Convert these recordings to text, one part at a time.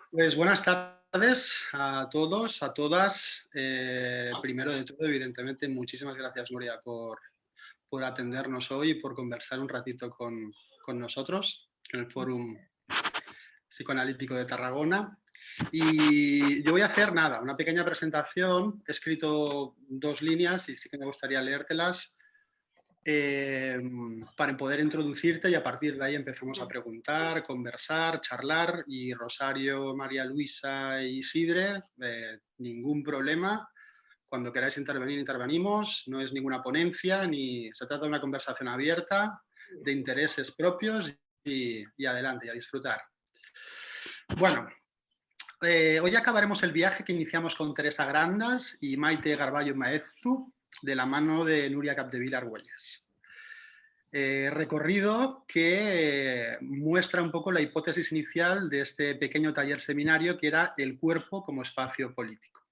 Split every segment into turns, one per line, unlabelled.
Pues buenas tardes a todos, a todas. Primero de todo, evidentemente, muchísimas gracias, Nuria, por atendernos hoy y por conversar un ratito con nosotros en el Fórum Psicoanalítico de Tarragona. Y yo voy a hacer nada, una pequeña presentación. He escrito 2 líneas y sí que me gustaría leértelas para poder introducirte y a partir de ahí empezamos a preguntar, conversar, charlar y Rosario, María Luisa y Isidre, ningún problema. Cuando queráis intervenir, intervenimos. No es ninguna ponencia, ni se trata de una conversación abierta, de intereses propios y adelante, y a disfrutar. Bueno, hoy acabaremos el viaje que iniciamos con Teresa Grandas y Maite Garballo Maezu, de la mano de Nuria Capdevila Argüelles. Recorrido que muestra un poco la hipótesis inicial de este pequeño taller seminario, que era el cuerpo como espacio político.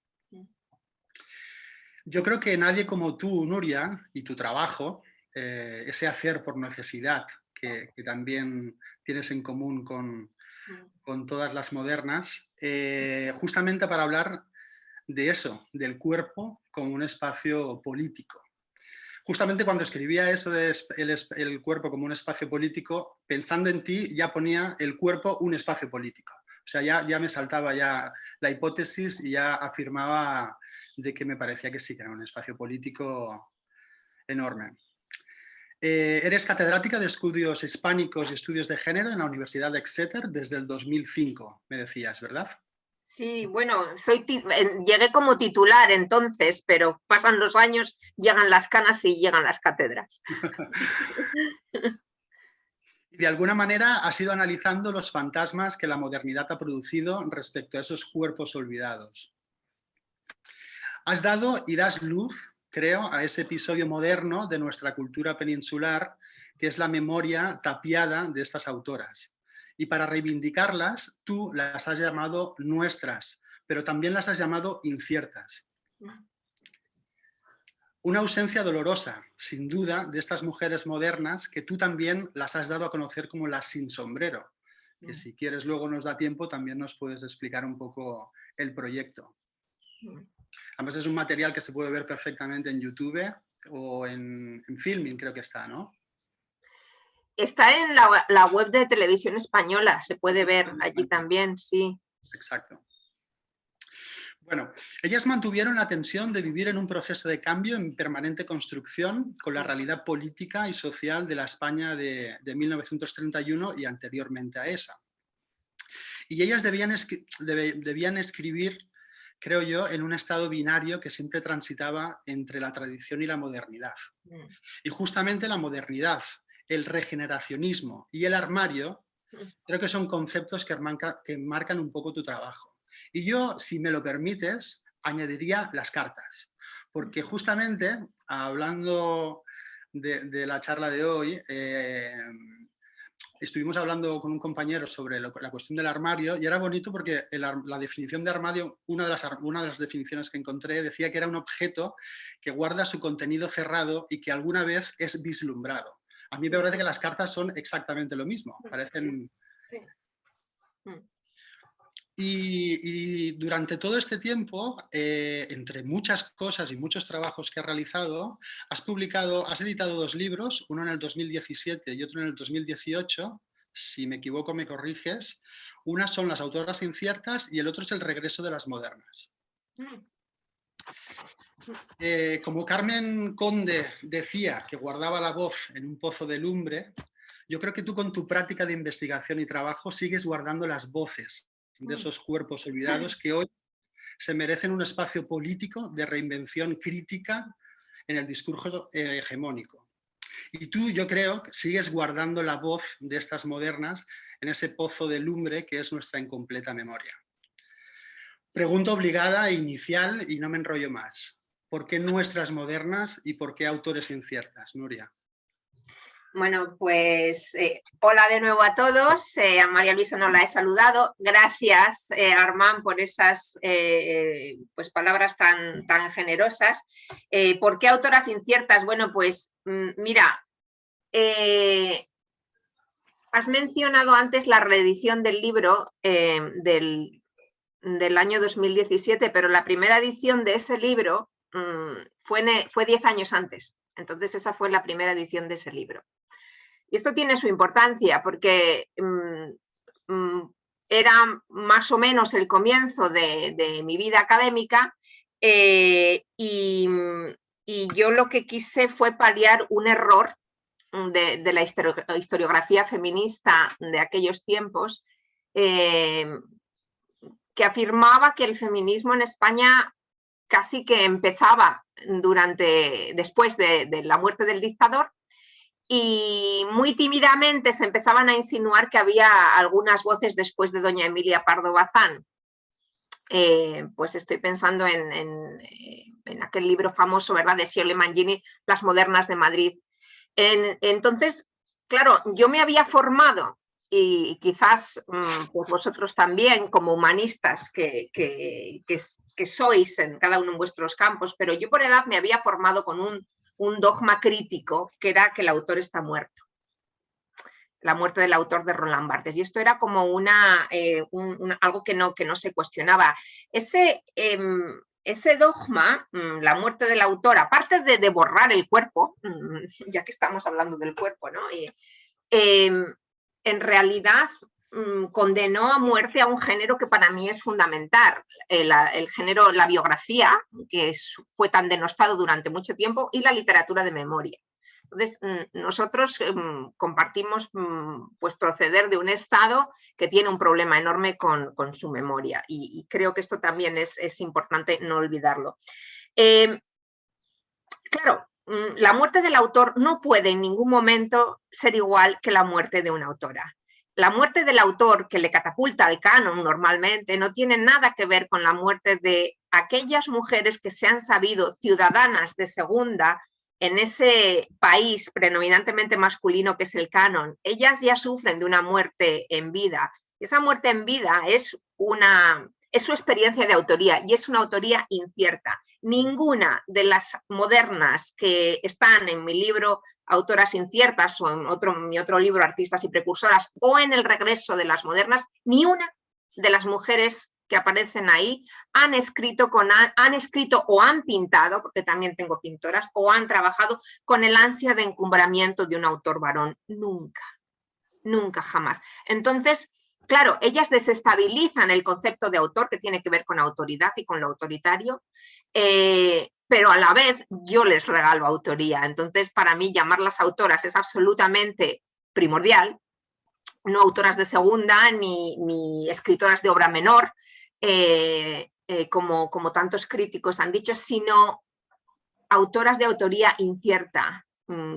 Yo creo que nadie como tú, Nuria, y tu trabajo, ese hacer por necesidad que también tienes en común con todas las modernas, justamente para hablar de eso, del cuerpo como un espacio político. Justamente cuando escribía eso de el cuerpo como un espacio político, pensando en ti, ya ponía el cuerpo un espacio político. O sea, ya me saltaba ya la hipótesis y ya afirmaba de que me parecía que sí, que era un espacio político enorme. Eres catedrática de estudios hispánicos y estudios de género en la Universidad de Exeter desde el 2005, me decías, ¿verdad?
Sí, bueno, llegué como titular entonces, pero pasan los años, llegan las canas y llegan las cátedras.
Y de alguna manera has ido analizando los fantasmas que la modernidad ha producido respecto a esos cuerpos olvidados. Has dado y das luz, creo, a ese episodio moderno de nuestra cultura peninsular, que es la memoria tapiada de estas autoras. Y para reivindicarlas, tú las has llamado nuestras, pero también las has llamado inciertas. Una ausencia dolorosa, sin duda, de estas mujeres modernas que tú también las has dado a conocer como las sin sombrero, que si quieres luego nos da tiempo, también nos puedes explicar un poco el proyecto. Además es un material que se puede ver perfectamente en YouTube o en Filming, creo que está, ¿no?
Está en la web de Televisión Española, se puede ver allí también, sí.
Exacto. Bueno, ellas mantuvieron la tensión de vivir en un proceso de cambio en permanente construcción con la realidad política y social de la España de 1931 y anteriormente a esa. Y ellas debían escribir, creo yo, en un estado binario que siempre transitaba entre la tradición y la modernidad. Y justamente la modernidad, el regeneracionismo y el armario, creo que son conceptos que marcan un poco tu trabajo. Y yo, si me lo permites, añadiría las cartas. Porque justamente, hablando de la charla de hoy, estuvimos hablando con un compañero sobre la cuestión del armario y era bonito porque la definición de armario, una de las definiciones que encontré decía que era un objeto que guarda su contenido cerrado y que alguna vez es vislumbrado. A mí me parece que las cartas son exactamente lo mismo, parecen...
Sí.
Y durante todo este tiempo, entre muchas cosas y muchos trabajos que has realizado, has editado 2 libros, uno en el 2017 y otro en el 2018. Si me equivoco, me corriges. Unas son Las autoras inciertas y el otro es El regreso de las modernas. Como Carmen Conde decía que guardaba la voz en un pozo de lumbre, yo creo que tú con tu práctica de investigación y trabajo sigues guardando las voces de esos cuerpos olvidados que hoy se merecen un espacio político de reinvención crítica en el discurso hegemónico. Y tú, yo creo, sigues guardando la voz de estas modernas en ese pozo de lumbre que es nuestra incompleta memoria. Pregunta obligada e inicial y no me enrollo más. ¿Por qué nuestras modernas y por qué autores inciertas, Nuria?
Bueno, pues hola de nuevo a todos. A María Luisa no la he saludado. Gracias, Armand, por esas pues palabras tan generosas. ¿Por qué autoras inciertas? Bueno, pues mira, has mencionado antes la reedición del libro del año 2017, pero la primera edición de ese libro fue 10 años antes. Entonces esa fue la primera edición de ese libro. Y esto tiene su importancia porque era más o menos el comienzo de mi vida académica y yo lo que quise fue paliar un error de la historiografía feminista de aquellos tiempos que afirmaba que el feminismo en España casi que empezaba después de la muerte del dictador, y muy tímidamente se empezaban a insinuar que había algunas voces después de doña Emilia Pardo Bazán. Pues estoy pensando en aquel libro famoso, ¿verdad?, de Scioli Mangini, Las modernas de Madrid. Entonces, claro, yo me había formado, y quizás pues vosotros también, como humanistas que sois en cada uno en vuestros campos, pero yo por edad me había formado con un dogma crítico, que era que el autor está muerto. La muerte del autor de Roland Barthes. Y esto era como algo que no se cuestionaba. Ese dogma, la muerte del autor, aparte de borrar el cuerpo, ya que estamos hablando del cuerpo, ¿no? En realidad condenó a muerte a un género que para mí es fundamental, el género, la biografía, que fue tan denostado durante mucho tiempo, y la literatura de memoria. Entonces, nosotros compartimos pues proceder de un Estado que tiene un problema enorme con su memoria, y creo que esto también es importante no olvidarlo. Claro, la muerte del autor no puede en ningún momento ser igual que la muerte de una autora. La muerte del autor, que le catapulta al canon normalmente, no tiene nada que ver con la muerte de aquellas mujeres que se han sabido ciudadanas de segunda en ese país predominantemente masculino que es el canon. Ellas ya sufren de una muerte en vida. Esa muerte en vida es su experiencia de autoría, y es una autoría incierta. Ninguna de las modernas que están en mi libro Autoras inciertas, o en mi otro libro Artistas y precursoras, o en El regreso de las modernas, ni una de las mujeres que aparecen ahí han escrito o han pintado, porque también tengo pintoras, o han trabajado con el ansia de encumbramiento de un autor varón. Nunca, nunca, jamás. Entonces, claro, ellas desestabilizan el concepto de autor, que tiene que ver con autoridad y con lo autoritario, pero a la vez yo les regalo autoría. Entonces, para mí, llamarlas autoras es absolutamente primordial, no autoras de segunda ni escritoras de obra menor, como tantos críticos han dicho, sino autoras de autoría incierta,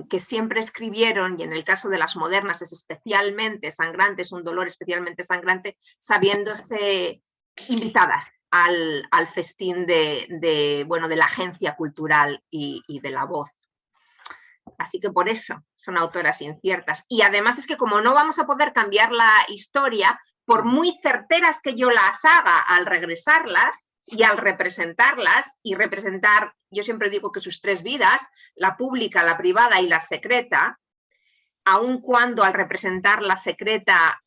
que siempre escribieron, y en el caso de las modernas es especialmente sangrante, es un dolor especialmente sangrante, sabiéndose invitadas al festín de la agencia cultural y de la voz. Así que por eso son autoras inciertas. Y además es que como no vamos a poder cambiar la historia, por muy certeras que yo las haga al regresarlas y al representarlas, y representar, yo siempre digo que sus tres vidas, la pública, la privada y la secreta, aun cuando al representar la secreta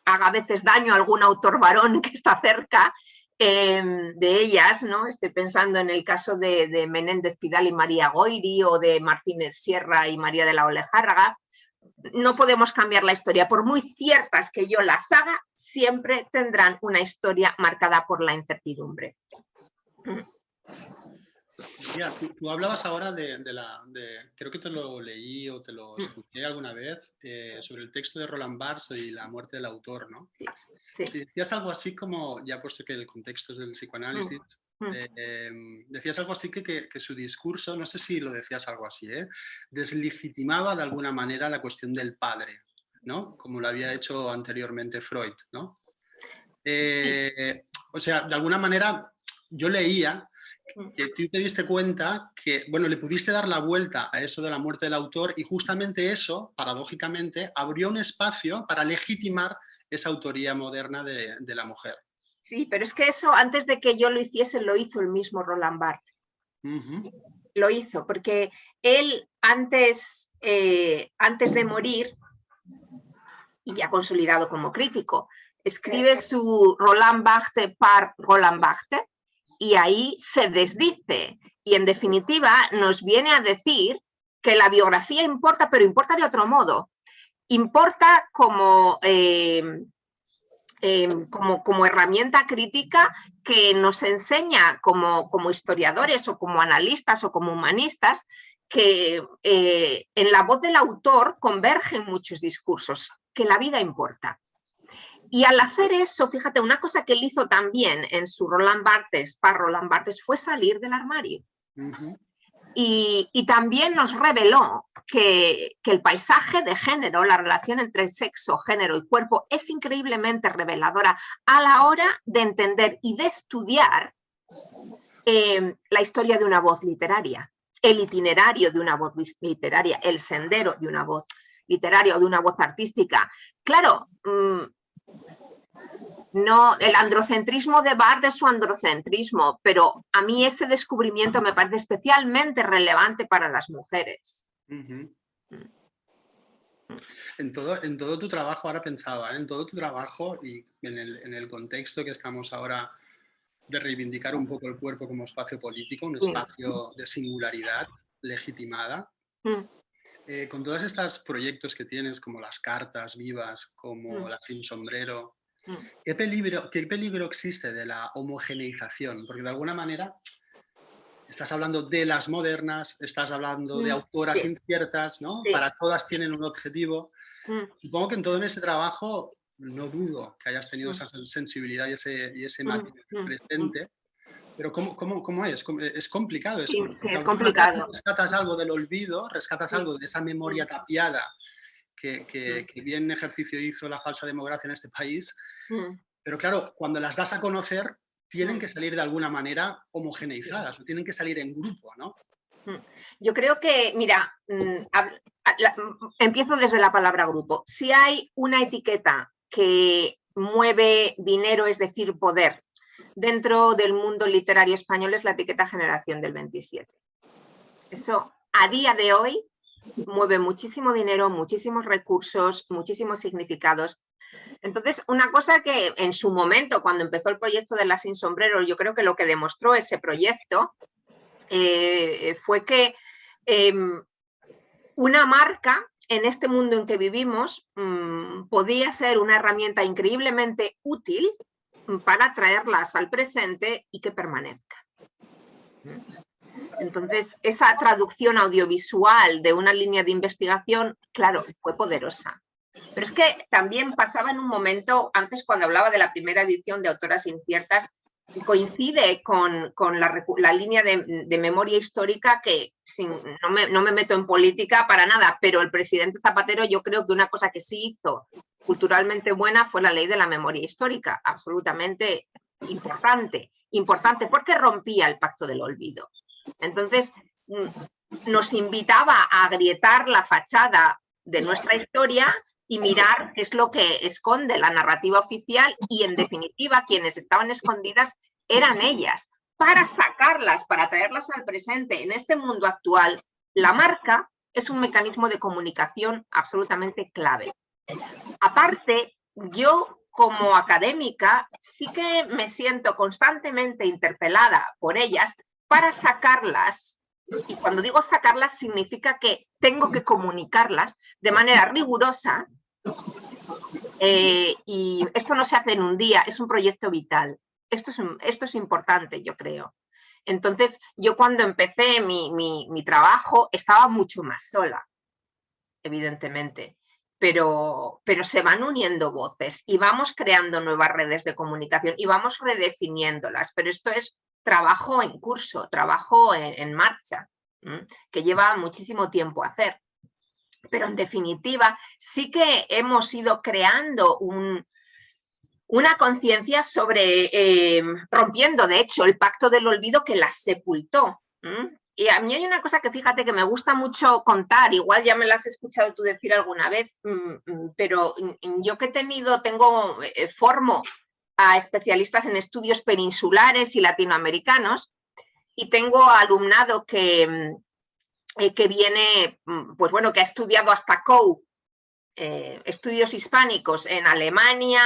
haga a veces daño a algún autor varón que está cerca de ellas, ¿no? Estoy pensando en el caso de Menéndez Pidal y María Goiri, o de Martínez Sierra y María de la Olejárraga. No podemos cambiar la historia. Por muy ciertas que yo las haga, siempre tendrán una historia marcada por la incertidumbre.
Ya, tú hablabas ahora creo que te lo leí o te lo escuché alguna vez, sobre el texto de Roland Barthes y la muerte del autor, ¿no?
Sí, sí.
Decías algo así como, ya puesto que el contexto es del psicoanálisis, decías algo así que su discurso, no sé si lo decías algo así, deslegitimaba de alguna manera la cuestión del padre, ¿no? Como lo había hecho anteriormente Freud, ¿no? O sea, de alguna manera yo leía que tú te diste cuenta que, bueno, le pudiste dar la vuelta a eso de la muerte del autor, y justamente eso, paradójicamente, abrió un espacio para legitimar esa autoría moderna de la mujer.
Sí, pero es que eso, antes de que yo lo hiciese, lo hizo el mismo Roland Barthes. Lo hizo, porque él antes de morir, y ya consolidado como crítico, escribe su Roland Barthes par Roland Barthes y ahí se desdice. Y en definitiva nos viene a decir que la biografía importa, pero importa de otro modo. Importa como herramienta crítica que nos enseña como historiadores o como analistas o como humanistas que en la voz del autor convergen muchos discursos, que la vida importa. Y al hacer eso, fíjate, una cosa que él hizo también en su Roland Barthes, par Roland Barthes, fue salir del armario. Y también nos reveló que el paisaje de género, la relación entre sexo, género y cuerpo, es increíblemente reveladora a la hora de entender y de estudiar la historia de una voz literaria, el itinerario de una voz literaria, el sendero de una voz literaria o de una voz artística. Claro, no, el androcentrismo de Barthes es su androcentrismo, pero a mí ese descubrimiento me parece especialmente relevante para las mujeres.
En todo tu trabajo, ahora pensaba, en todo tu trabajo y en el contexto que estamos ahora de reivindicar un poco el cuerpo como espacio político, un espacio de singularidad legitimada, con todos estos proyectos que tienes, como las cartas vivas, como la Sin Sombrero, ¿qué peligro existe de la homogeneización? Porque de alguna manera estás hablando de las modernas, estás hablando de autoras inciertas, ¿no? Para todas tienen un objetivo. Supongo que en todo ese trabajo, no dudo que hayas tenido esa sensibilidad y ese matiz presente, pero ¿cómo es? Es complicado.
Sí, es complicado.
Rescatas algo del olvido, rescatas algo de esa memoria tapiada que bien ejercicio hizo la falsa democracia en este país, pero claro, cuando las das a conocer, tienen que salir de alguna manera homogeneizadas, o tienen que salir en grupo, ¿no?
Yo creo que, mira, empiezo desde la palabra grupo. Si hay una etiqueta que mueve dinero, es decir, poder, dentro del mundo literario español es la etiqueta Generación del 27. Eso, a día de hoy, mueve muchísimo dinero, muchísimos recursos, muchísimos significados. Entonces, una cosa que en su momento, cuando empezó el proyecto de la Sin Sombrero, yo creo que lo que demostró ese proyecto fue que una marca en este mundo en que vivimos podía ser una herramienta increíblemente útil para traerlas al presente y que permanezca. Entonces, esa traducción audiovisual de una línea de investigación, claro, fue poderosa. Pero es que también pasaba en un momento, antes cuando hablaba de la primera edición de Autoras Inciertas, coincide con la línea de memoria histórica que no me meto en política para nada, pero el presidente Zapatero yo creo que una cosa que sí hizo culturalmente buena fue la ley de la memoria histórica, absolutamente importante porque rompía el pacto del olvido. Entonces nos invitaba a agrietar la fachada de nuestra historia y mirar qué es lo que esconde la narrativa oficial y, en definitiva, quienes estaban escondidas eran ellas. Para sacarlas, para traerlas al presente, en este mundo actual, la marca es un mecanismo de comunicación absolutamente clave. Aparte, yo como académica sí que me siento constantemente interpelada por ellas para sacarlas. Y cuando digo sacarlas significa que tengo que comunicarlas de manera rigurosa y esto no se hace en un día, es un proyecto vital. Esto es importante, yo creo. Entonces, yo cuando empecé mi trabajo estaba mucho más sola, evidentemente, pero se van uniendo voces y vamos creando nuevas redes de comunicación y vamos redefiniéndolas, pero esto es trabajo en curso, trabajo en marcha, que lleva muchísimo tiempo hacer. Pero en definitiva sí que hemos ido creando una conciencia sobre, rompiendo de hecho el pacto del olvido que las sepultó. Y a mí hay una cosa que fíjate que me gusta mucho contar, igual ya me la has escuchado tú decir alguna vez, pero yo que formo a especialistas en estudios peninsulares y latinoamericanos y tengo alumnado que viene, pues bueno, que ha estudiado hasta COU estudios hispánicos en Alemania,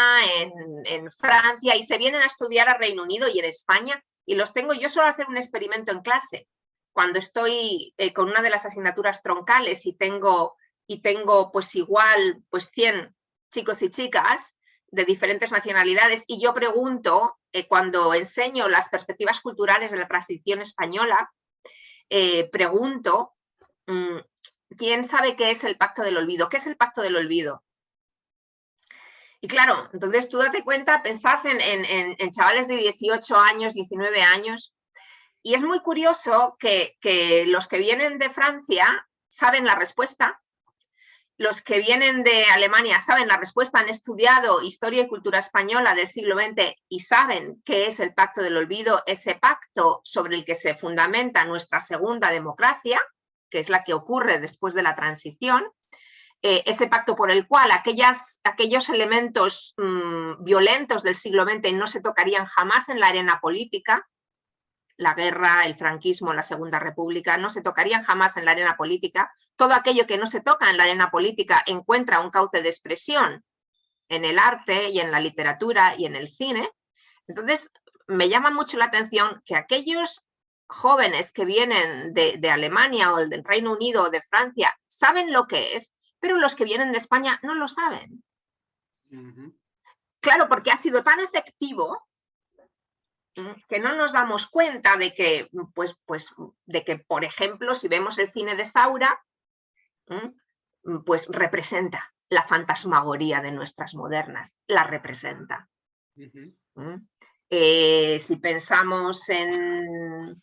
en Francia, y se vienen a estudiar a Reino Unido y en España, y los tengo. Yo suelo hacer un experimento en clase cuando estoy con una de las asignaturas troncales y tengo pues igual pues 100 chicos y chicas de diferentes nacionalidades, y yo pregunto, cuando enseño las perspectivas culturales de la transición española, pregunto, ¿quién sabe qué es el Pacto del Olvido? ¿Qué es el Pacto del Olvido? Y claro, entonces tú date cuenta, pensad en chavales de 18 años, 19 años, y es muy curioso que los que vienen de Francia saben la respuesta, los que vienen de Alemania saben la respuesta, han estudiado historia y cultura española del siglo XX y saben qué es el Pacto del Olvido, ese pacto sobre el que se fundamenta nuestra segunda democracia, que es la que ocurre después de la transición, ese pacto por el cual aquellos elementos violentos del siglo XX no se tocarían jamás en la arena política, la guerra, el franquismo, la Segunda República, no se tocarían jamás en la arena política. Todo aquello que no se toca en la arena política encuentra un cauce de expresión en el arte y en la literatura y en el cine. Entonces, me llama mucho la atención que aquellos jóvenes que vienen de Alemania o del Reino Unido o de Francia saben lo que es, pero los que vienen de España no lo saben. Claro, porque ha sido tan efectivo que no nos damos cuenta de que, por ejemplo, si vemos el cine de Saura, pues representa la fantasmagoría de nuestras modernas, la representa. Si pensamos en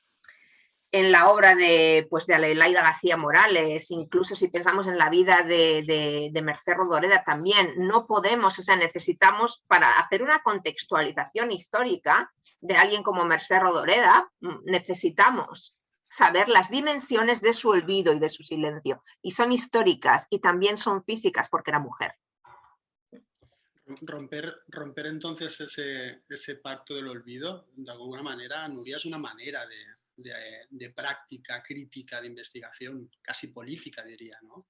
la obra de Adelaida García Morales, incluso si pensamos en la vida de Mercè Rodoreda también, no podemos, necesitamos, para hacer una contextualización histórica de alguien como Mercè Rodoreda, necesitamos saber las dimensiones de su olvido y de su silencio, y son históricas y también son físicas porque era mujer.
Romper entonces ese pacto del olvido, de alguna manera, Nuria, es una manera de práctica crítica, de investigación, casi política, diría, ¿no?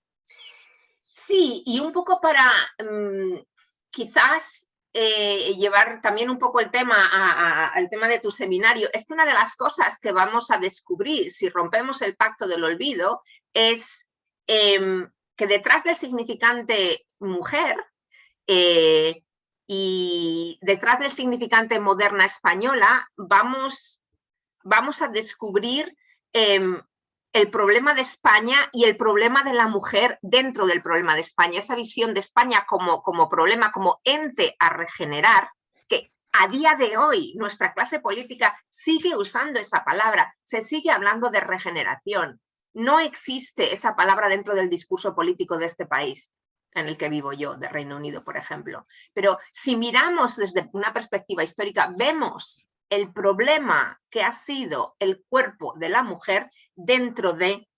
Sí, y un poco para quizás llevar también un poco el tema al tema de tu seminario. Es que una de las cosas que vamos a descubrir si rompemos el pacto del olvido es que detrás del significante mujer y detrás del significante moderna española vamos a descubrir el problema de España y el problema de la mujer dentro del problema de España, esa visión de España como problema, como ente a regenerar, que a día de hoy nuestra clase política sigue usando esa palabra, se sigue hablando de regeneración. No existe esa palabra dentro del discurso político de este país en el que vivo yo, de Reino Unido, por ejemplo. Pero si miramos desde una perspectiva histórica, vemos el problema que ha sido el cuerpo de la mujer dentro de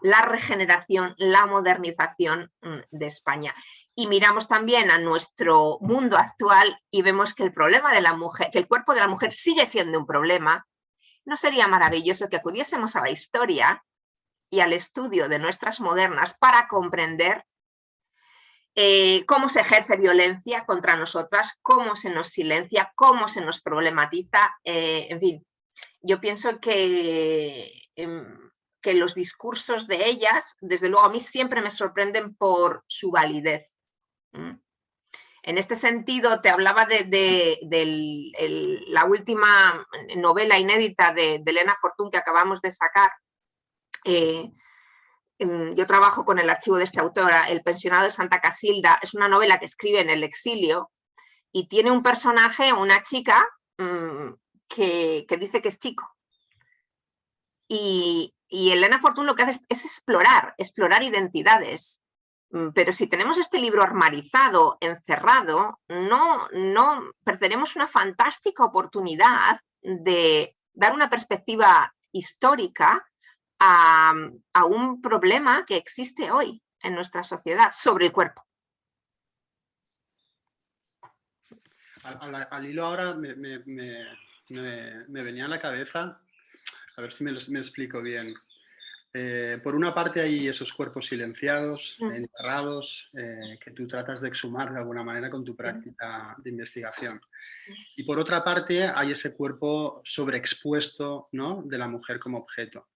la regeneración, la modernización de España. Y miramos también a nuestro mundo actual y vemos que el problema de la mujer, que el cuerpo de la mujer sigue siendo un problema. ¿No sería maravilloso que acudiésemos a la historia y al estudio de nuestras modernas para comprender cómo se ejerce violencia contra nosotras, cómo se nos silencia, cómo se nos problematiza? En fin, yo pienso que los discursos de ellas, desde luego a mí siempre me sorprenden por su validez. En este sentido, te hablaba de la última novela inédita de Elena Fortún que acabamos de sacar. Yo trabajo con el archivo de esta autora, El pensionado de Santa Casilda. Es una novela que escribe en el exilio y tiene un personaje, una chica, que dice que es chico. Y Elena Fortún lo que hace es explorar identidades. Pero si tenemos este libro armarizado, encerrado, no perderemos una fantástica oportunidad de dar una perspectiva histórica a un problema que existe hoy en nuestra sociedad sobre el cuerpo.
Al hilo ahora me venía a la cabeza, a ver si me explico bien. Por una parte hay esos cuerpos silenciados, enterrados, que tú tratas de exhumar de alguna manera con tu práctica de investigación. Y por otra parte hay ese cuerpo sobreexpuesto, ¿no?, de la mujer como objeto.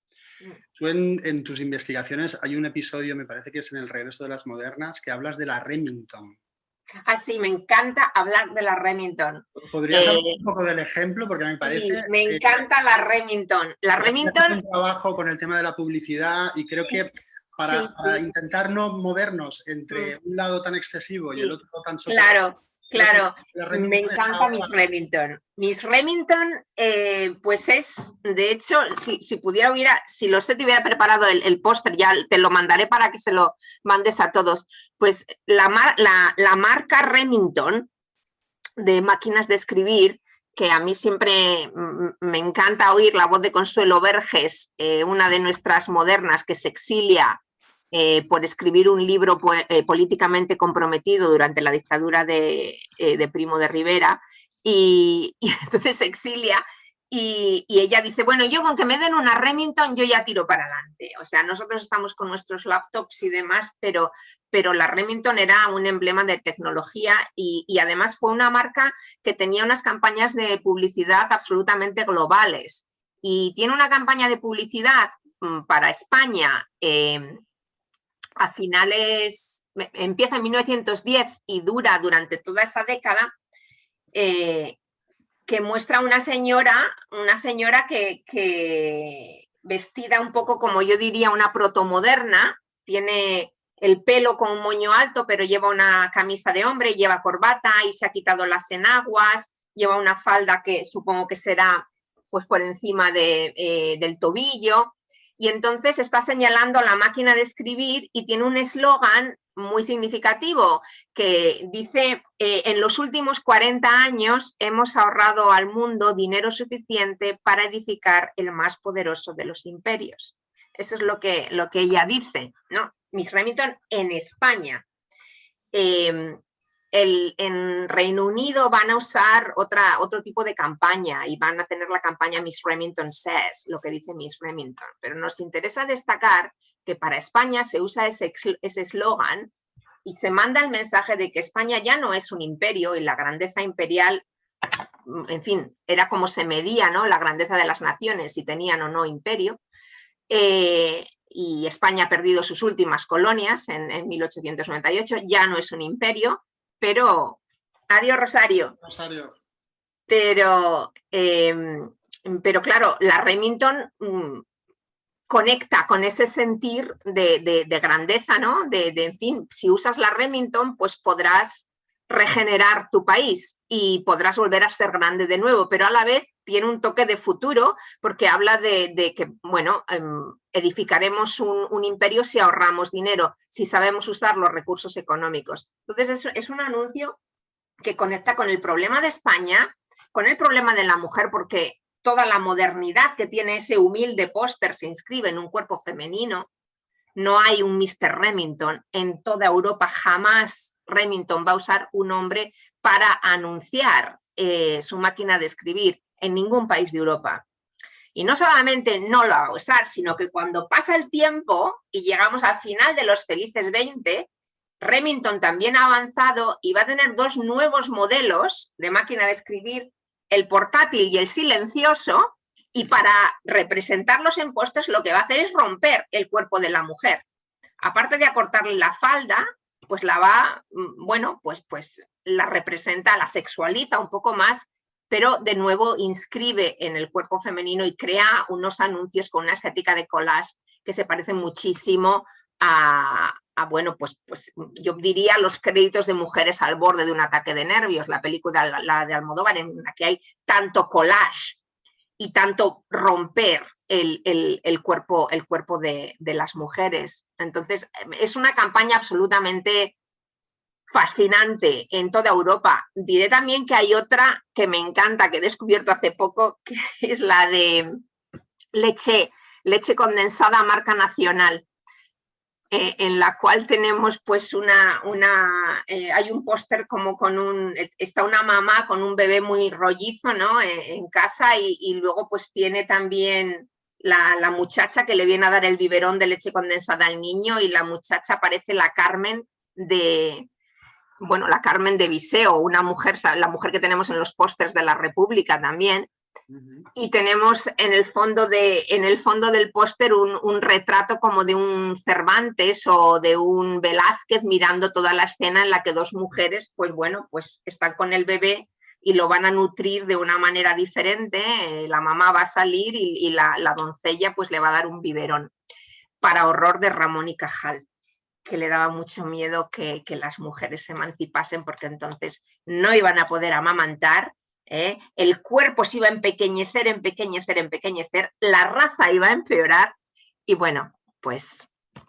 Tú en tus investigaciones hay un episodio, me parece que es en El regreso de las modernas, que hablas de la Remington.
Ah, sí, me encanta hablar de la Remington.
¿Podrías hablar un poco del ejemplo? Porque me parece...
Sí, me encanta la Remington. La Remington...
un trabajo con el tema de la publicidad y creo que para intentar no movernos entre un lado tan excesivo y el otro tan
Claro. Claro, me encanta Miss Remington. Miss Remington, pues es, de hecho, si pudiera, si lo sé, te hubiera preparado el póster, ya te lo mandaré para que se lo mandes a todos. Pues la marca Remington de máquinas de escribir, que a mí siempre me encanta oír la voz de Consuelo Verges, una de nuestras modernas que se exilia por escribir un libro políticamente comprometido durante la dictadura de Primo de Rivera, y entonces se exilia y ella dice, bueno, yo con que me den una Remington yo ya tiro para adelante. O sea, nosotros estamos con nuestros laptops y demás, pero la Remington era un emblema de tecnología y además fue una marca que tenía unas campañas de publicidad absolutamente globales. Y tiene una campaña de publicidad para España a finales, empieza en 1910 y dura durante toda esa década, que muestra una señora que vestida un poco como yo diría una protomoderna, tiene el pelo con un moño alto, pero lleva una camisa de hombre, lleva corbata y se ha quitado las enaguas, lleva una falda que supongo que será pues por encima del tobillo. Y entonces está señalando la máquina de escribir y tiene un eslogan muy significativo que dice, en los últimos 40 años hemos ahorrado al mundo dinero suficiente para edificar el más poderoso de los imperios. Eso es lo que ella dice, ¿no? Miss Remington en España. En Reino Unido van a usar otro tipo de campaña y van a tener la campaña Miss Remington Says, lo que dice Miss Remington. Pero nos interesa destacar que para España se usa ese eslogan y se manda el mensaje de que España ya no es un imperio y la grandeza imperial, en fin, era como se medía, ¿no?, la grandeza de las naciones, si tenían o no imperio. Y España ha perdido sus últimas colonias en 1898, ya no es un imperio. Pero, adiós Rosario. Pero claro, la Remington conecta con ese sentir de grandeza, ¿no? En fin, si usas la Remington, pues podrás regenerar tu país y podrás volver a ser grande de nuevo, pero a la vez tiene un toque de futuro porque habla de que, bueno, edificaremos un imperio si ahorramos dinero, si sabemos usar los recursos económicos. Entonces es un anuncio que conecta con el problema de España, con el problema de la mujer, porque toda la modernidad que tiene ese humilde póster se inscribe en un cuerpo femenino. No hay un Mr. Remington. En toda Europa jamás Remington va a usar un hombre para anunciar su máquina de escribir en ningún país de Europa. Y no solamente no lo va a usar, sino que cuando pasa el tiempo y llegamos al final de los felices 20, Remington también ha avanzado y va a tener dos nuevos modelos de máquina de escribir, el portátil y el silencioso, y para representarlos en pósters lo que va a hacer es romper el cuerpo de la mujer. Aparte de acortarle la falda, pues la va, bueno, pues la representa, la sexualiza un poco más, pero de nuevo inscribe en el cuerpo femenino y crea unos anuncios con una estética de collage que se parecen muchísimo a bueno, pues yo diría los créditos de Mujeres al borde de un ataque de nervios, la película la de Almodóvar, en la que hay tanto collage y tanto romper el cuerpo de las mujeres. Entonces, es una campaña absolutamente fascinante en toda Europa. Diré también que hay otra que me encanta, que he descubierto hace poco, que es la de leche condensada marca nacional, en la cual tenemos pues hay un póster como está una mamá con un bebé muy rollizo, ¿no?, en casa y luego pues tiene también la muchacha que le viene a dar el biberón de leche condensada al niño, y la muchacha parece la Carmen de, bueno, la Carmen de Viseo, una mujer, la mujer que tenemos en los pósters de la República también. Y tenemos en el fondo del póster un retrato como de un Cervantes o de un Velázquez mirando toda la escena en la que dos mujeres, pues bueno, pues están con el bebé y lo van a nutrir de una manera diferente. La mamá va a salir y la doncella pues le va a dar un biberón, para horror de Ramón y Cajal, que le daba mucho miedo que las mujeres se emancipasen, porque entonces no iban a poder amamantar. El cuerpo se iba a empequeñecer, la raza iba a empeorar y bueno, pues,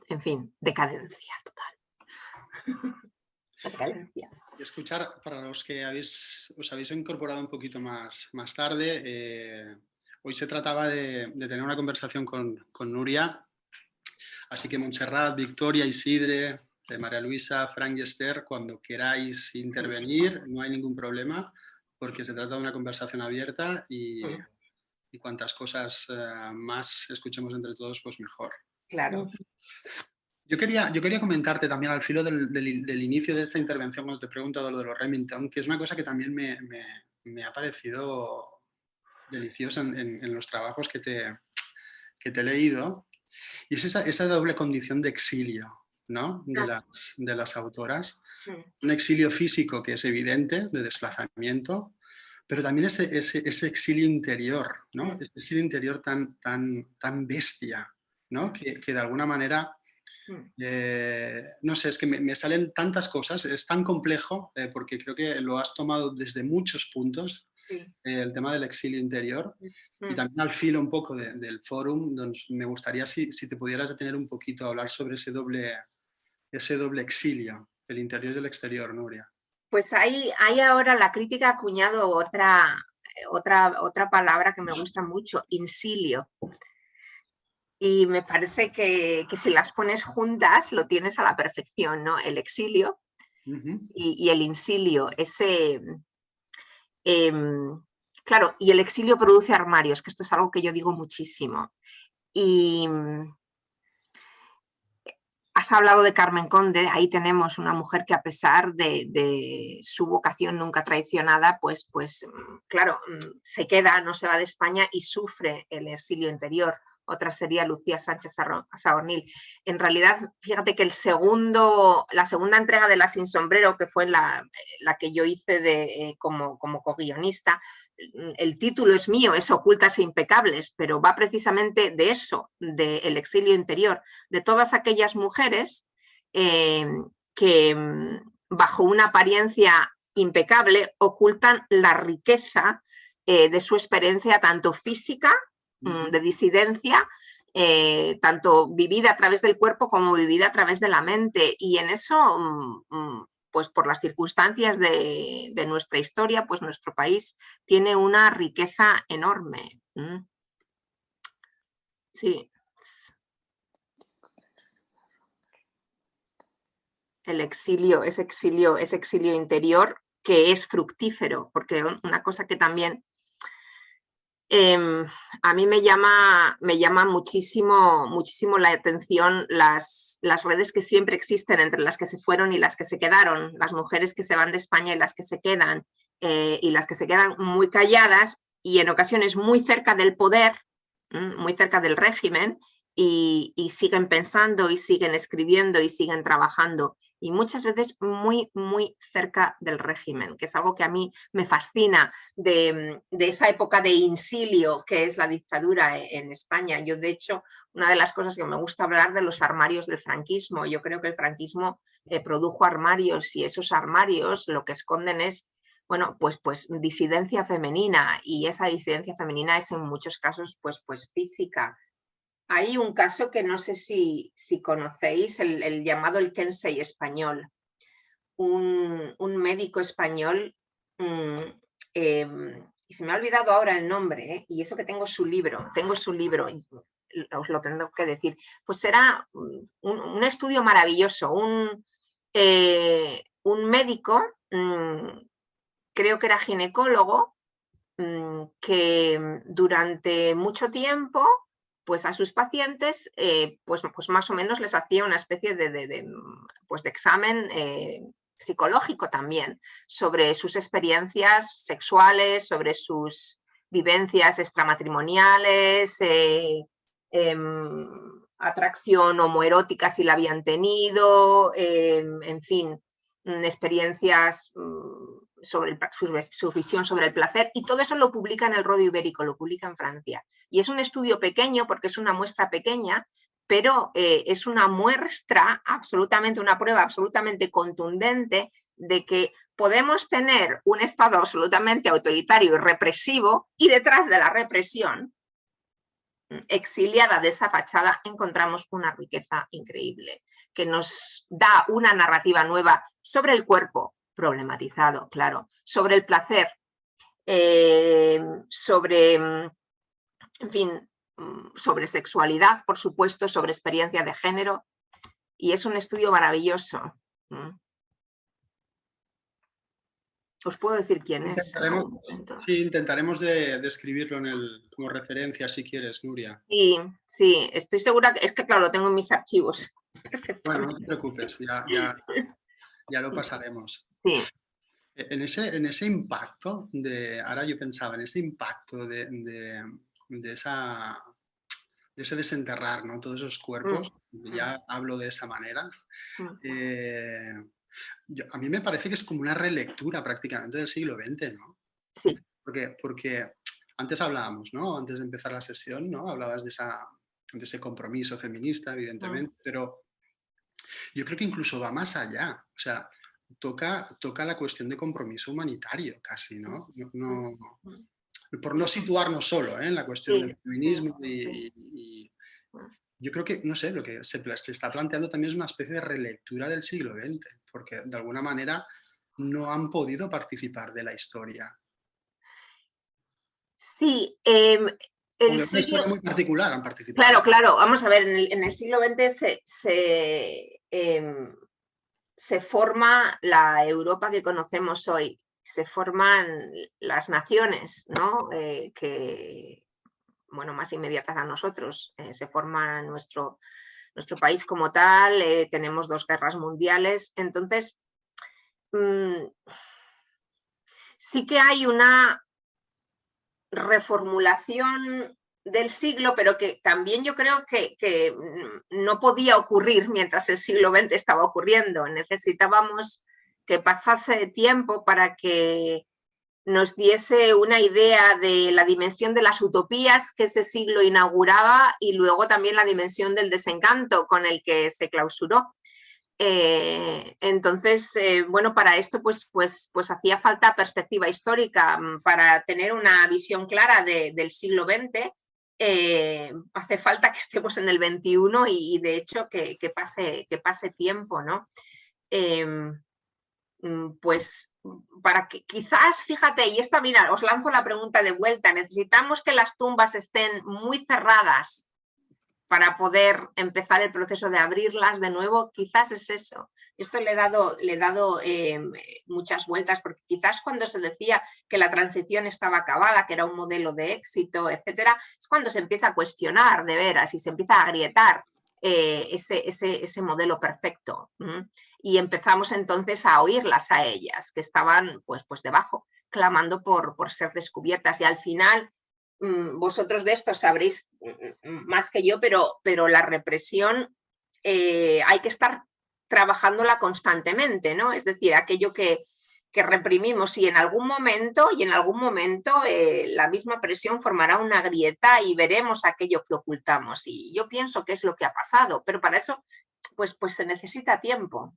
en fin, decadencia total. Decadencia.
Escuchar, para los que os habéis incorporado un poquito más tarde, hoy se trataba de tener una conversación con Nuria, así que Montserrat, Victoria, Isidre, María Luisa, Frank y Esther, cuando queráis intervenir, no hay ningún problema, porque se trata de una conversación abierta y cuantas cosas más escuchemos entre todos, pues mejor.
Claro.
Yo quería comentarte también al filo del inicio de esta intervención, cuando te he preguntado lo de los Remington, que es una cosa que también me ha parecido deliciosa en los trabajos que te he leído, y es esa doble condición de exilio, ¿no? de las autoras. Un exilio físico que es evidente, de desplazamiento, pero también ese exilio interior, ¿no? Ese exilio interior tan bestia, ¿no? Que de alguna manera, no sé, es que me salen tantas cosas, es tan complejo, porque creo que lo has tomado desde muchos puntos, el tema del exilio interior, y también al filo un poco del fórum, donde me gustaría si te pudieras detener un poquito a hablar sobre ese doble exilio, el interior y el exterior, Nuria.
Pues ahí ahora la crítica ha acuñado otra palabra que me gusta mucho, insilio. Y me parece que si las pones juntas lo tienes a la perfección, ¿no? El exilio y el insilio, claro, y el exilio produce armarios, que esto es algo que yo digo muchísimo. Y has hablado de Carmen Conde, ahí tenemos una mujer que, a pesar de su vocación nunca traicionada, pues claro, se queda, no se va de España y sufre el exilio interior. Otra sería Lucía Sánchez Saornil. En realidad, fíjate que la segunda entrega de La Sin Sombrero, que fue la que yo hice como co-guionista, el título es mío, es Ocultas e Impecables, pero va precisamente de eso, del exilio interior, de todas aquellas mujeres que bajo una apariencia impecable ocultan la riqueza de su experiencia, tanto física, de disidencia, tanto vivida a través del cuerpo como vivida a través de la mente. Y en eso, pues por las circunstancias de nuestra historia, pues nuestro país tiene una riqueza enorme. Sí. El exilio, ese exilio interior que es fructífero, porque una cosa que también a mí me llama muchísimo la atención las redes que siempre existen entre las que se fueron y las que se quedaron, las mujeres que se van de España y las que se quedan, y las que se quedan muy calladas y en ocasiones muy cerca del poder, muy cerca del régimen, y siguen pensando y siguen escribiendo y siguen trabajando, y muchas veces muy, muy cerca del régimen, que es algo que a mí me fascina de esa época de insilio que es la dictadura en España. Yo, de hecho, una de las cosas que me gusta hablar de los armarios del franquismo. Yo creo que el franquismo produjo armarios, y esos armarios lo que esconden es, bueno, pues disidencia femenina, y esa disidencia femenina es en muchos casos pues física. Hay un caso que no sé si conocéis, el llamado el Kensei español. Un médico español, y se me ha olvidado ahora el nombre, y eso que tengo su libro, os lo tengo que decir. Pues era un estudio maravilloso, un médico, creo que era ginecólogo, que durante mucho tiempo pues a sus pacientes, pues más o menos les hacía una especie de examen psicológico también, sobre sus experiencias sexuales, sobre sus vivencias extramatrimoniales, atracción homoerótica si la habían tenido, en fin, experiencias sobre su visión sobre el placer, y todo eso lo publica en el Rodio Ibérico, lo publica en Francia. Y es un estudio pequeño porque es una muestra pequeña, pero es una muestra absolutamente, una prueba absolutamente contundente de que podemos tener un Estado absolutamente autoritario y represivo, y detrás de la represión, exiliada de esa fachada, encontramos una riqueza increíble que nos da una narrativa nueva sobre el cuerpo, problematizado, claro, sobre el placer, sobre, en fin, sobre sexualidad, por supuesto, sobre experiencia de género, y es un estudio maravilloso. Os puedo decir quién es.
Sí, intentaremos describirlo como referencia, si quieres, Nuria.
Sí, estoy segura que es que, claro, lo tengo en mis archivos.
Bueno, no te preocupes, ya lo pasaremos.
Sí.
En ese impacto, ahora yo pensaba, en ese impacto de ese desenterrar, ¿no? Todos esos cuerpos, ya hablo de esa manera. A mí me parece que es como una relectura prácticamente del siglo XX, ¿no?
Sí.
Porque antes hablábamos, ¿no? Antes de empezar la sesión, ¿no? Hablabas de ese compromiso feminista, evidentemente, pero yo creo que incluso va más allá. O sea, toca la cuestión de compromiso humanitario casi, ¿no? Por no situarnos solo en la cuestión del feminismo y yo creo que, no sé, lo que se está planteando también es una especie de relectura del siglo XX, porque de alguna manera no han podido participar de la historia.
Sí,
O de una historia muy particular han participado.
Claro, vamos a ver, en el siglo XX se forma la Europa que conocemos hoy, se forman las naciones, ¿no? Que, bueno, más inmediatas a nosotros, se forma nuestro país como tal, tenemos 2 guerras mundiales, entonces sí que hay una reformulación del siglo, pero que también yo creo que no podía ocurrir mientras el siglo XX estaba ocurriendo. Necesitábamos que pasase tiempo para que nos diese una idea de la dimensión de las utopías que ese siglo inauguraba y luego también la dimensión del desencanto con el que se clausuró. Entonces, bueno, para esto pues hacía falta perspectiva histórica. Para tener una visión clara del siglo XX, hace falta que estemos en el XXI y de hecho que pase tiempo, ¿no? Pues para que quizás, fíjate, y esta, mira, os lanzo la pregunta de vuelta, necesitamos que las tumbas estén muy cerradas para poder empezar el proceso de abrirlas de nuevo, quizás es eso. Esto le he dado muchas vueltas, porque quizás cuando se decía que la transición estaba acabada, que era un modelo de éxito, etcétera, es cuando se empieza a cuestionar de veras y se empieza a agrietar ese modelo perfecto. Y empezamos entonces a oírlas a ellas, que estaban pues debajo, clamando por ser descubiertas. Y al final, vosotros de esto sabréis más que yo, pero la represión hay que estar trabajándola constantemente, ¿no? Es decir, aquello que reprimimos y en algún momento la misma presión formará una grieta y veremos aquello que ocultamos. Y yo pienso que es lo que ha pasado, pero para eso pues se necesita tiempo.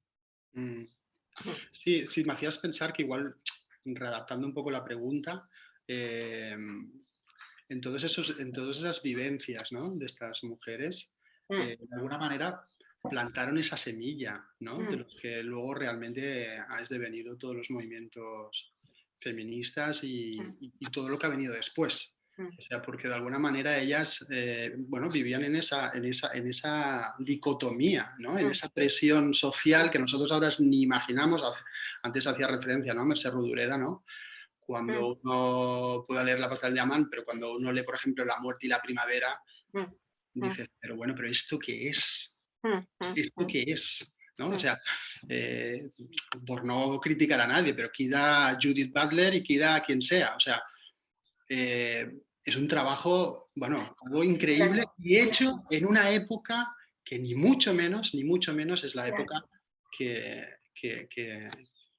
Sí, me hacías pensar que igual, readaptando un poco la pregunta, en todas esas vivencias, ¿no? De estas mujeres, de alguna manera plantaron esa semilla, ¿no? De los que luego realmente ha devenido todos los movimientos feministas y todo lo que ha venido después. O sea, porque de alguna manera ellas, vivían en esa dicotomía, ¿no? En esa presión social que nosotros ahora ni imaginamos. Antes hacía referencia, ¿no? Mercè Rodoreda, ¿no? Cuando uno puede leer La Pasta del Diamant, pero cuando uno lee, por ejemplo, La muerte y la primavera, dices, pero bueno, ¿pero esto qué es? ¿Esto qué es? ¿No? O sea, por no criticar a nadie, pero queda Judith Butler y queda quien sea. O sea, es un trabajo, bueno, algo increíble y hecho en una época que ni mucho menos es la época que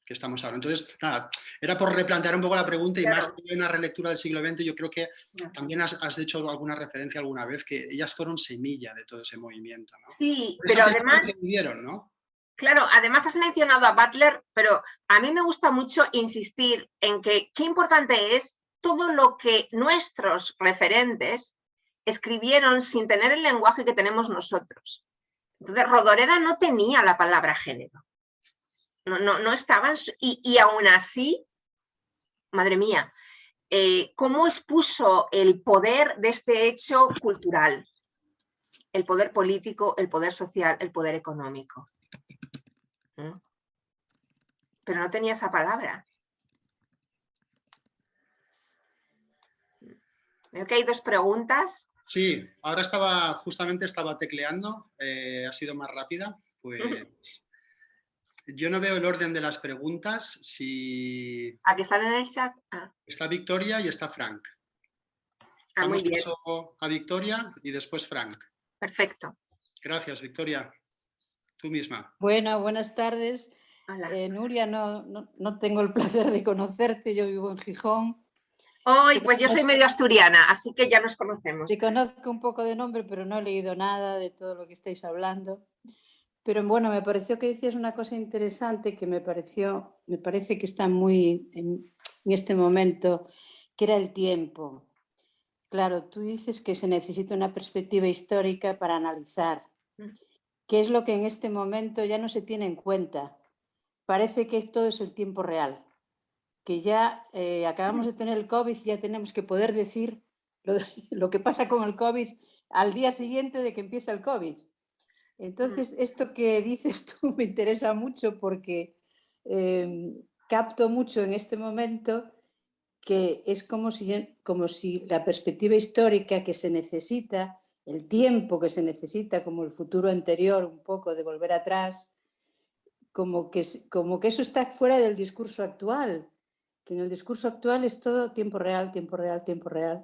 estamos ahora. Entonces, nada, era por replantear un poco la pregunta y más que una relectura del siglo XX, yo creo que también has hecho alguna referencia alguna vez que ellas fueron semilla de todo ese movimiento, ¿no?
Sí, pero además...
Que vivieron, ¿no?
Claro, además has mencionado a Butler, pero a mí me gusta mucho insistir en que qué importante es todo lo que nuestros referentes escribieron sin tener el lenguaje que tenemos nosotros. Entonces, Rodoreda no tenía la palabra género. No estaba, y aún así, madre mía, cómo expuso el poder de este hecho cultural, el poder político, el poder social, el poder económico. Pero no tenía esa palabra. Veo que hay dos preguntas.
Sí, ahora justamente estaba tecleando, ha sido más rápida, pues yo no veo el orden de las preguntas, si...
¿A que están en el chat?
Está Victoria y está Frank.
Muy bien.
Paso a Victoria y después Frank.
Perfecto.
Gracias, Victoria. Tú misma.
Bueno, buenas tardes. Nuria, no tengo el placer de conocerte, yo vivo en Gijón.
Hoy, pues yo soy medio asturiana, así que ya nos conocemos.
Te conozco un poco de nombre, pero no he leído nada de todo lo que estáis hablando. Pero bueno, me pareció que decías una cosa interesante que me parece que está muy en este momento, que era el tiempo. Claro, tú dices que se necesita una perspectiva histórica para analizar qué es lo que en este momento ya no se tiene en cuenta. Parece que todo es el tiempo real, que ya acabamos de tener el COVID, ya tenemos que poder decir lo que pasa con el COVID al día siguiente de que empieza el COVID. Entonces, esto que dices tú me interesa mucho porque capto mucho en este momento que es como si la perspectiva histórica que se necesita, el tiempo que se necesita, como el futuro anterior, un poco de volver atrás, como que eso está fuera del discurso actual, que en el discurso actual es todo tiempo real, tiempo real, tiempo real.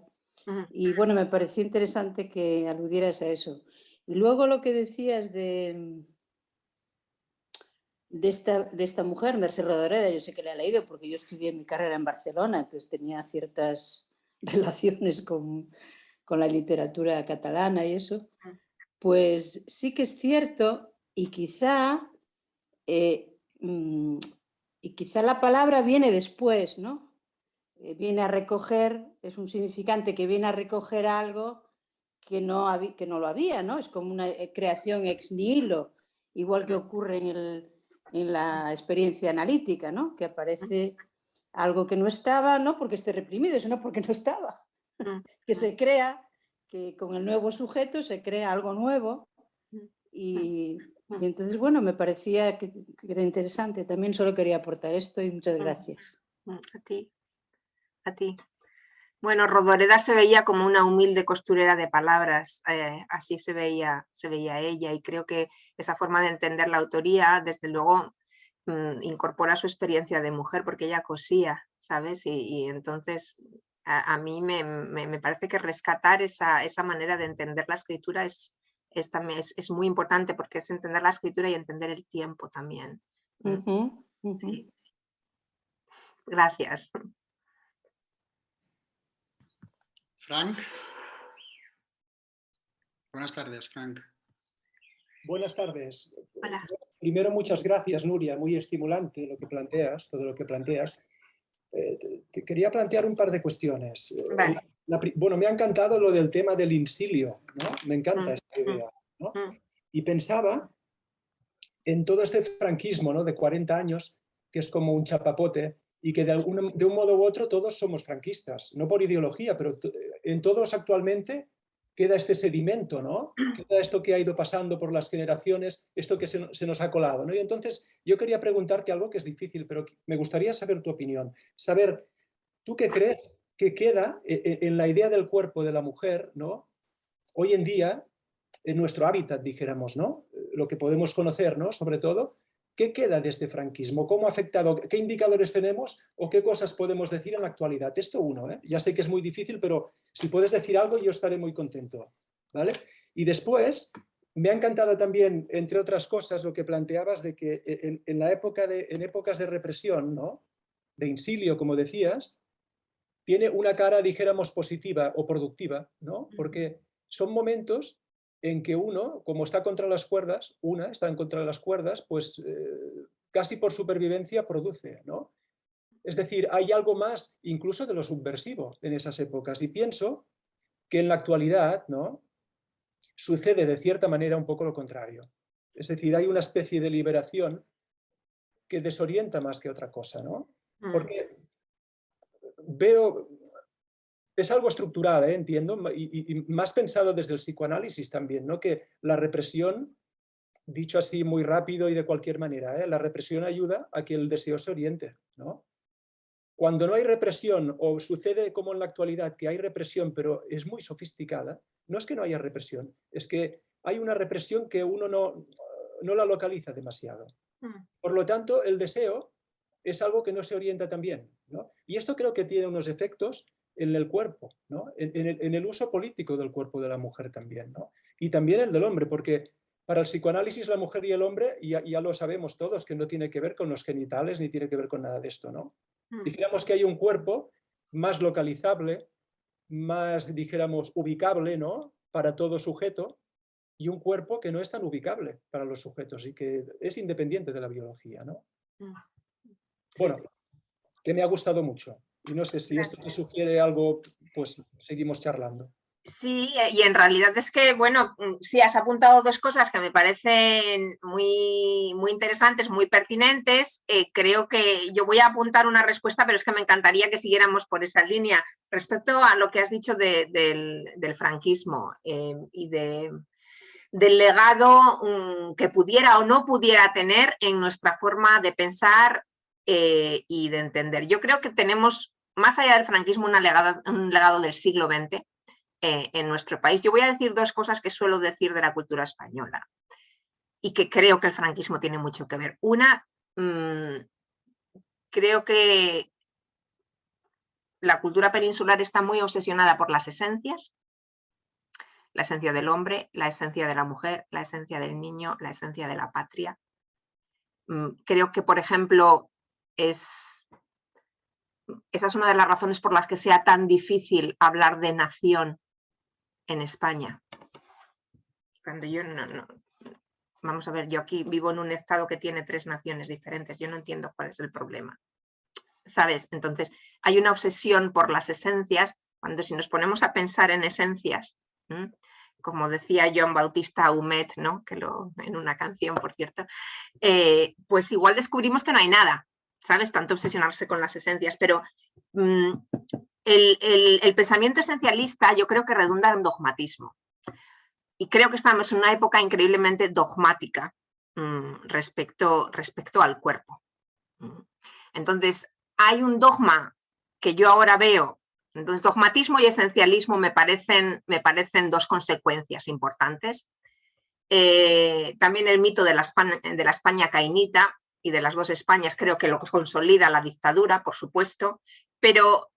Y bueno, me pareció interesante que aludieras a eso. Y luego lo que decías de esta mujer, Mercè Rodoreda, yo sé que la he leído porque yo estudié mi carrera en Barcelona, entonces tenía ciertas relaciones con la literatura catalana y eso. Pues sí que es cierto y quizá la palabra viene después, ¿no? Viene a recoger, es un significante que viene a recoger algo que no lo había, ¿no? Es como una creación ex nihilo, igual que ocurre en la experiencia analítica, ¿no? Que aparece algo que no estaba, no porque esté reprimido, sino porque no estaba. Que se crea, que con el nuevo sujeto se crea algo nuevo y entonces, bueno, me parecía que era interesante. También solo quería aportar esto y muchas gracias.
A ti. Bueno, Rodoreda se veía como una humilde costurera de palabras, así se veía ella, y creo que esa forma de entender la autoría, desde luego, incorpora su experiencia de mujer, porque ella cosía, ¿sabes? Y entonces a mí me parece que rescatar esa manera de entender la escritura es muy importante, porque es entender la escritura y entender el tiempo también. Sí. Gracias.
Frank. Buenas tardes, Frank.
Buenas tardes.
Hola.
Primero, muchas gracias, Nuria. Muy estimulante lo que planteas, todo lo que planteas. Te quería plantear un par de cuestiones.
Vale.
Bueno, me ha encantado lo del tema del insilio, ¿no? Me encanta esta idea, ¿no? Y pensaba en todo este franquismo, ¿no? De 40 años, que es como un chapapote, y que de un modo u otro todos somos franquistas, no por ideología, pero en todos actualmente queda este sedimento, ¿no? Queda esto que ha ido pasando por las generaciones, esto que se nos ha colado, ¿no? Y entonces yo quería preguntarte algo que es difícil, pero me gustaría saber tu opinión. Saber, ¿tú qué crees que queda en la idea del cuerpo de la mujer, ¿no? Hoy en día, en nuestro hábitat, dijéramos, ¿no? Lo que podemos conocer, ¿no? Sobre todo, ¿qué queda de este franquismo? ¿Cómo ha afectado? ¿Qué indicadores tenemos o qué cosas podemos decir en la actualidad? Esto uno, ¿eh? Ya sé que es muy difícil, pero si puedes decir algo yo estaré muy contento, ¿vale? Y después, me ha encantado también, entre otras cosas, lo que planteabas de que en épocas de represión, ¿no? De insilio, como decías, tiene una cara, dijéramos, positiva o productiva, ¿no? Porque son momentos en que uno, como está contra las cuerdas, está en contra de las cuerdas, pues casi por supervivencia produce, ¿no? Es decir, hay algo más incluso de lo subversivo en esas épocas. Y pienso que en la actualidad, ¿no? Sucede de cierta manera un poco lo contrario. Es decir, hay una especie de liberación que desorienta más que otra cosa, ¿no? Porque veo... Es algo estructural, entiendo, y más pensado desde el psicoanálisis también, ¿no? Que la represión, dicho así muy rápido y de cualquier manera, la represión ayuda a que el deseo se oriente, ¿no? Cuando no hay represión, o sucede como en la actualidad, que hay represión, pero es muy sofisticada, no es que no haya represión, es que hay una represión que uno no la localiza demasiado. Por lo tanto, el deseo es algo que no se orienta tan bien, ¿no? Y esto creo que tiene unos efectos en el cuerpo, ¿no? En el uso político del cuerpo de la mujer también, ¿no? Y también el del hombre, porque para el psicoanálisis la mujer y el hombre, ya lo sabemos todos, que no tiene que ver con los genitales ni tiene que ver con nada de esto, ¿no? Dijéramos que hay un cuerpo más localizable, más, dijéramos, ubicable, ¿no? Para todo sujeto, y un cuerpo que no es tan ubicable para los sujetos y que es independiente de la biología, ¿no? Bueno, que me ha gustado mucho. Y no sé si esto te sugiere algo, pues seguimos charlando.
Sí, y en realidad es que, bueno, sí, has apuntado dos cosas que me parecen muy, muy interesantes, muy pertinentes. Creo que yo voy a apuntar una respuesta, pero es que me encantaría que siguiéramos por esa línea. Respecto a lo que has dicho del franquismo y del legado que pudiera o no pudiera tener en nuestra forma de pensar y de entender. Yo creo que tenemos, más allá del franquismo, un legado del siglo XX en nuestro país. Yo voy a decir dos cosas que suelo decir de la cultura española y que creo que el franquismo tiene mucho que ver. Una, creo que la cultura peninsular está muy obsesionada por las esencias, la esencia del hombre, la esencia de la mujer, la esencia del niño, la esencia de la patria. Creo que, por ejemplo, esa es una de las razones por las que sea tan difícil hablar de nación en España. Cuando yo vamos a ver, yo aquí vivo en un estado que tiene 3 naciones diferentes, yo no entiendo cuál es el problema, ¿sabes? Entonces, hay una obsesión por las esencias, cuando si nos ponemos a pensar en esencias, como decía Joan Bautista Humet, ¿no? En una canción, por cierto, pues igual descubrimos que no hay nada, ¿sabes? Tanto obsesionarse con las esencias, pero el pensamiento esencialista yo creo que redunda en dogmatismo. Y creo que estamos en una época increíblemente dogmática respecto al cuerpo. Entonces, hay un dogma que yo ahora veo. Entonces, dogmatismo y esencialismo me parecen dos consecuencias importantes. También el mito de la España cainita y de las dos Españas creo que lo consolida la dictadura, por supuesto, pero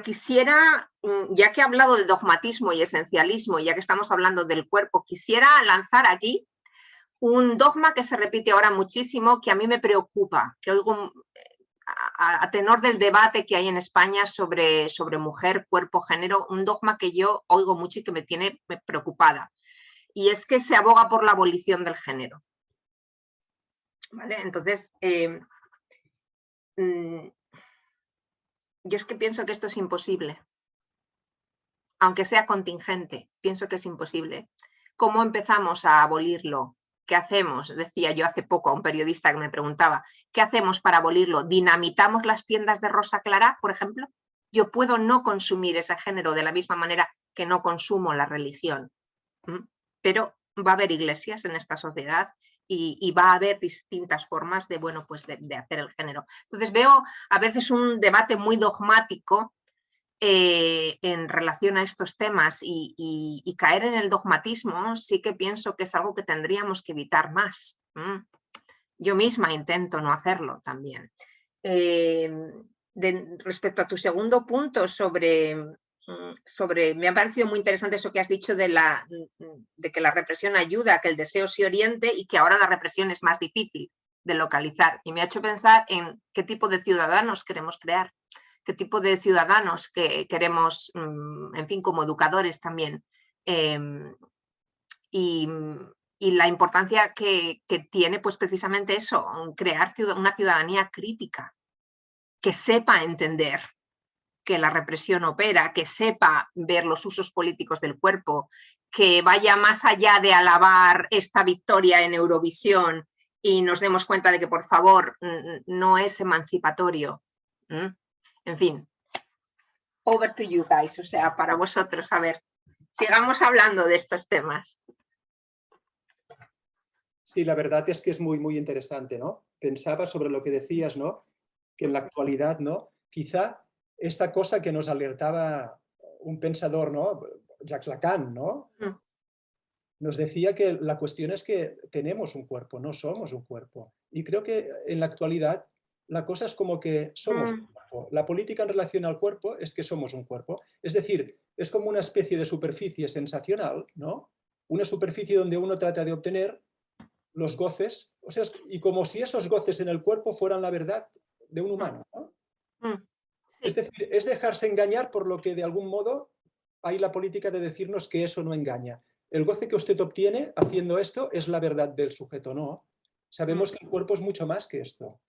quisiera, ya que he hablado de dogmatismo y esencialismo, y ya que estamos hablando del cuerpo, quisiera lanzar aquí un dogma que se repite ahora muchísimo, que a mí me preocupa, que oigo a tenor del debate que hay en España sobre mujer, cuerpo, género, un dogma que yo oigo mucho y que me tiene preocupada, y es que se aboga por la abolición del género. ¿Vale? Entonces, yo es que pienso que esto es imposible. Aunque sea contingente, pienso que es imposible. ¿Cómo empezamos a abolirlo? ¿Qué hacemos? Decía yo hace poco a un periodista que me preguntaba, ¿qué hacemos para abolirlo? ¿Dinamitamos las tiendas de Rosa Clara, por ejemplo? Yo puedo no consumir ese género de la misma manera que no consumo la religión. Pero va a haber iglesias en esta sociedad y va a haber distintas formas de, bueno, pues de hacer el género. Entonces veo a veces un debate muy dogmático en relación a estos temas y caer en el dogmatismo, sí que pienso que es algo que tendríamos que evitar más. Yo misma intento no hacerlo también. Respecto a tu segundo punto me ha parecido muy interesante eso que has dicho de que la represión ayuda a que el deseo se oriente y que ahora la represión es más difícil de localizar. Y me ha hecho pensar en qué tipo de ciudadanos queremos crear, qué tipo de ciudadanos que queremos, en fin, como educadores también. Y la importancia que tiene, pues precisamente eso, crear una ciudadanía crítica, que sepa entender que la represión opera, que sepa ver los usos políticos del cuerpo, que vaya más allá de alabar esta victoria en Eurovisión y nos demos cuenta de que, por favor, no es emancipatorio. En fin, over to you guys, o sea, para vosotros, a ver, sigamos hablando de estos temas.
Sí, la verdad es que es muy, muy interesante, ¿no? Pensaba sobre lo que decías, ¿no? Que en la actualidad, ¿no? Quizá esta cosa que nos alertaba un pensador, ¿no? Jacques Lacan, ¿no? Nos decía que la cuestión es que tenemos un cuerpo, no somos un cuerpo. Y creo que en la actualidad la cosa es como que somos un cuerpo. La política en relación al cuerpo es que somos un cuerpo. Es decir, es como una especie de superficie sensacional, ¿no? Una superficie donde uno trata de obtener los goces, o sea, y como si esos goces en el cuerpo fueran la verdad de un humano, ¿no? Es decir, es dejarse engañar por lo que de algún modo hay la política de decirnos que eso no engaña. El goce que usted obtiene haciendo esto es la verdad del sujeto, no. Sabemos que el cuerpo es mucho más que esto.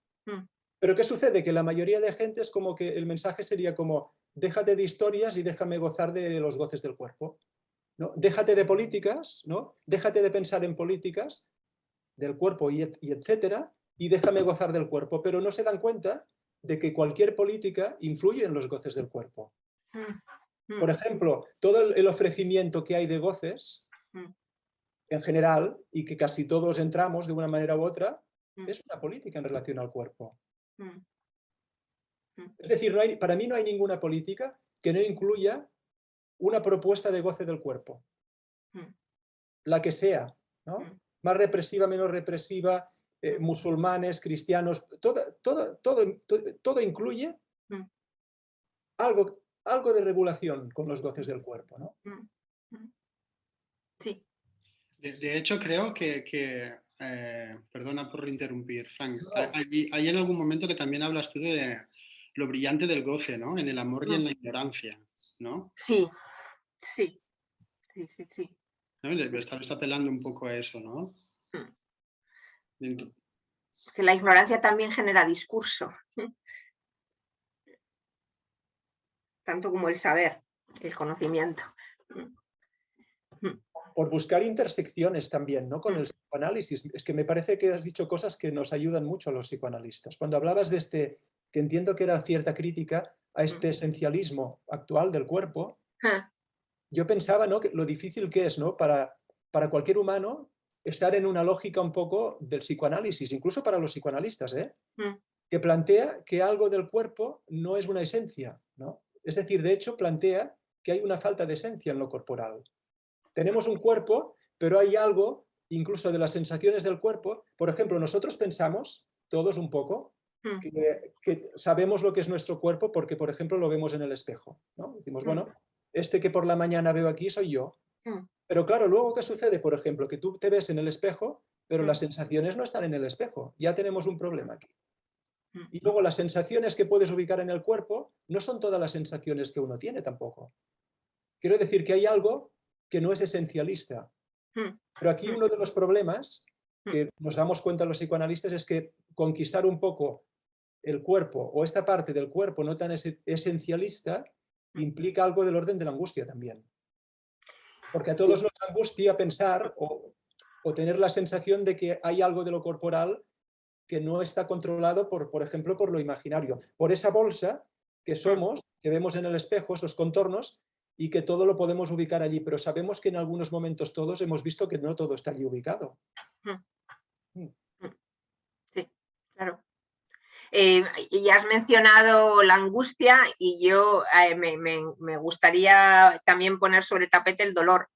Pero ¿qué sucede? Que la mayoría de gente es como que el mensaje sería como déjate de historias y déjame gozar de los goces del cuerpo, ¿no? Déjate de políticas, ¿no? Déjate de pensar en políticas del cuerpo y etcétera, y déjame gozar del cuerpo, pero no se dan cuenta de que cualquier política influye en los goces del cuerpo. Por ejemplo, todo el ofrecimiento que hay de goces, en general, y que casi todos entramos de una manera u otra, es una política en relación al cuerpo. Es decir, para mí no hay ninguna política que no incluya una propuesta de goce del cuerpo. La que sea, ¿no? Más represiva, menos represiva, musulmanes, cristianos, todo incluye algo de regulación con los goces del cuerpo, ¿no?
Sí.
De hecho, creo que perdona por interrumpir, Frank, hay en algún momento que también hablas tú de lo brillante del goce, ¿no? En el amor y en la ignorancia, ¿no?
Sí.
¿No? Estabas apelando un poco a eso, ¿no?
Que la ignorancia también genera discurso. Tanto como el saber, el conocimiento.
Por buscar intersecciones también, ¿no? Con el psicoanálisis. Es que me parece que has dicho cosas que nos ayudan mucho a los psicoanalistas. Cuando hablabas de que entiendo que era cierta crítica a este esencialismo actual del cuerpo, yo pensaba, ¿no? Que lo difícil que es, ¿no? Para cualquier humano estar en una lógica un poco del psicoanálisis, incluso para los psicoanalistas, que plantea que algo del cuerpo no es una esencia, ¿no? Es decir, de hecho, plantea que hay una falta de esencia en lo corporal. Tenemos un cuerpo, pero hay algo, incluso de las sensaciones del cuerpo. Por ejemplo, nosotros pensamos, todos un poco, que sabemos lo que es nuestro cuerpo porque, por ejemplo, lo vemos en el espejo, ¿no? Decimos, bueno, este que por la mañana veo aquí soy yo. Pero claro, luego, ¿qué sucede? Por ejemplo, que tú te ves en el espejo, pero las sensaciones no están en el espejo. Ya tenemos un problema aquí. Y luego las sensaciones que puedes ubicar en el cuerpo no son todas las sensaciones que uno tiene tampoco. Quiero decir que hay algo que no es esencialista. Pero aquí uno de los problemas que nos damos cuenta los psicoanalistas es que conquistar un poco el cuerpo o esta parte del cuerpo no tan esencialista implica algo del orden de la angustia también. Porque a todos nos angustia pensar o tener la sensación de que hay algo de lo corporal que no está controlado por ejemplo, por lo imaginario. Por esa bolsa que somos, que vemos en el espejo, esos contornos, y que todo lo podemos ubicar allí, pero sabemos que en algunos momentos todos hemos visto que no todo está allí ubicado.
Sí, claro. Y has mencionado la angustia y yo me gustaría también poner sobre el tapete el dolor,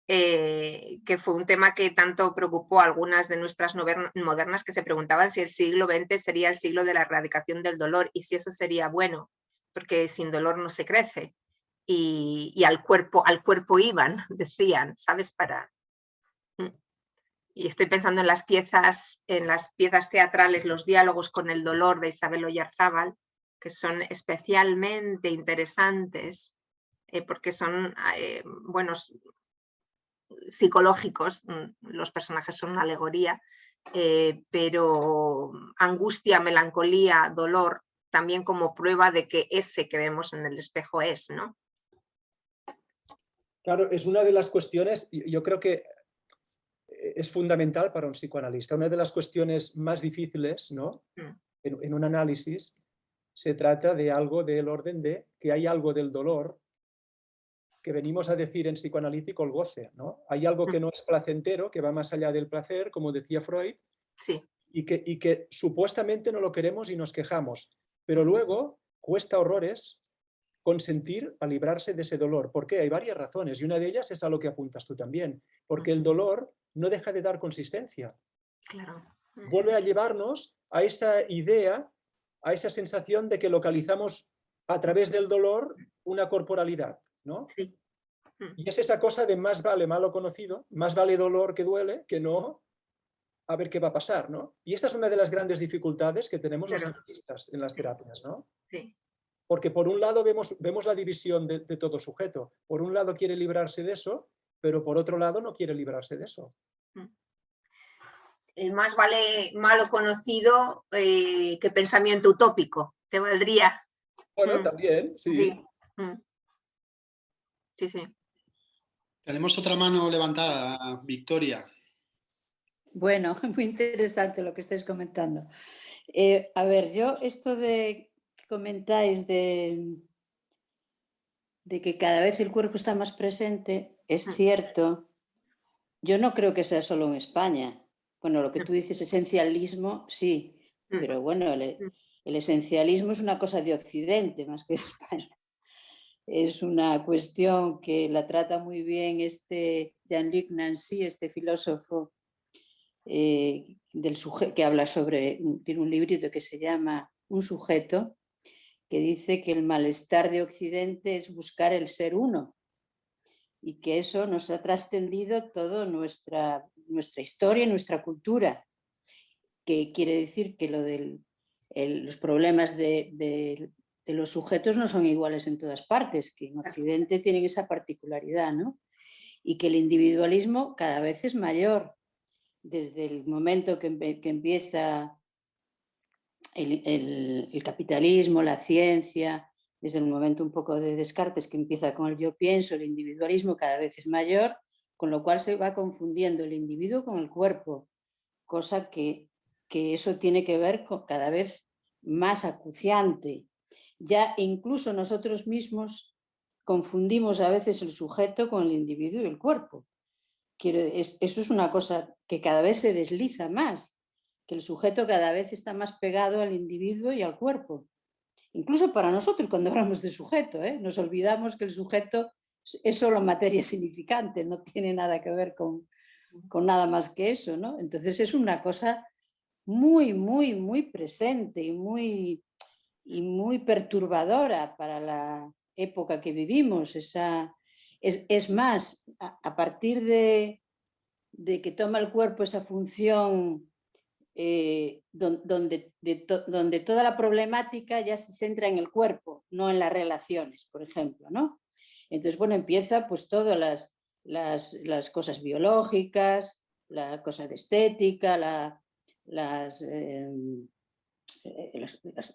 que fue un tema que tanto preocupó a algunas de nuestras modernas que se preguntaban si el siglo XX sería el siglo de la erradicación del dolor y si eso sería bueno, porque sin dolor no se crece. Y al cuerpo iban, decían, ¿sabes? Y estoy pensando en las piezas teatrales, los diálogos con el dolor de Isabel Oyarzábal, que son especialmente interesantes porque son buenos psicológicos, los personajes son una alegoría, pero angustia, melancolía, dolor, también como prueba de que ese que vemos en el espejo es, ¿no?
Claro, es una de las cuestiones, yo creo que es fundamental para un psicoanalista. Una de las cuestiones más difíciles, ¿no? En un análisis se trata de algo del orden de que hay algo del dolor que venimos a decir en psicoanalítico el goce, ¿no? Hay algo que no es placentero, que va más allá del placer, como decía Freud,
sí.
y que supuestamente no lo queremos y nos quejamos, pero luego cuesta horrores consentir a librarse de ese dolor. ¿Por qué? Hay varias razones y una de ellas es a lo que apuntas tú también, porque el dolor no deja de dar consistencia.
Claro.
Vuelve a llevarnos a esa idea, a esa sensación de que localizamos a través del dolor una corporalidad, ¿no?
Sí.
Y es esa cosa de más vale malo conocido, más vale dolor que duele, que no a ver qué va a pasar, ¿no? Y esta es una de las grandes dificultades que tenemos los analistas en las terapias, ¿no?
Sí.
Porque por un lado vemos la división de todo sujeto. Por un lado quiere librarse de eso, pero por otro lado no quiere librarse de eso.
El más vale malo conocido que pensamiento utópico. ¿Te valdría?
Bueno, también, sí.
Sí. Sí, sí.
Tenemos otra mano levantada, Victoria.
Bueno, muy interesante lo que estáis comentando. A ver, yo esto de que comentáis de que cada vez el cuerpo está más presente, es cierto. Yo no creo que sea solo en España. Bueno, lo que tú dices, esencialismo, sí, pero bueno, el esencialismo es una cosa de Occidente más que de España. Es una cuestión que la trata muy bien Jean-Luc Nancy, este filósofo que habla tiene un librito que se llama Un sujeto, que dice que el malestar de Occidente es buscar el ser uno y que eso nos ha trascendido toda nuestra historia y nuestra cultura, que quiere decir que los problemas de los sujetos no son iguales en todas partes, que en Occidente tienen esa particularidad, ¿no? Y que el individualismo cada vez es mayor. Desde el momento que empieza el capitalismo, la ciencia, desde el momento un poco de Descartes que empieza con el yo pienso, el individualismo cada vez es mayor, con lo cual se va confundiendo el individuo con el cuerpo, cosa que eso tiene que ver con cada vez más acuciante. Ya incluso nosotros mismos confundimos a veces el sujeto con el individuo y el cuerpo. Eso es una cosa que cada vez se desliza más, que el sujeto cada vez está más pegado al individuo y al cuerpo. Incluso para nosotros cuando hablamos de sujeto, nos olvidamos que el sujeto es solo materia significante, no tiene nada que ver con nada más que eso, ¿no? Entonces es una cosa muy, muy, muy presente y muy perturbadora para la época que vivimos. Es más, a partir de que toma el cuerpo esa función donde toda la problemática ya se centra en el cuerpo, no en las relaciones, por ejemplo, ¿no? Entonces, bueno, empieza pues todas las cosas biológicas, la cosa de estética, las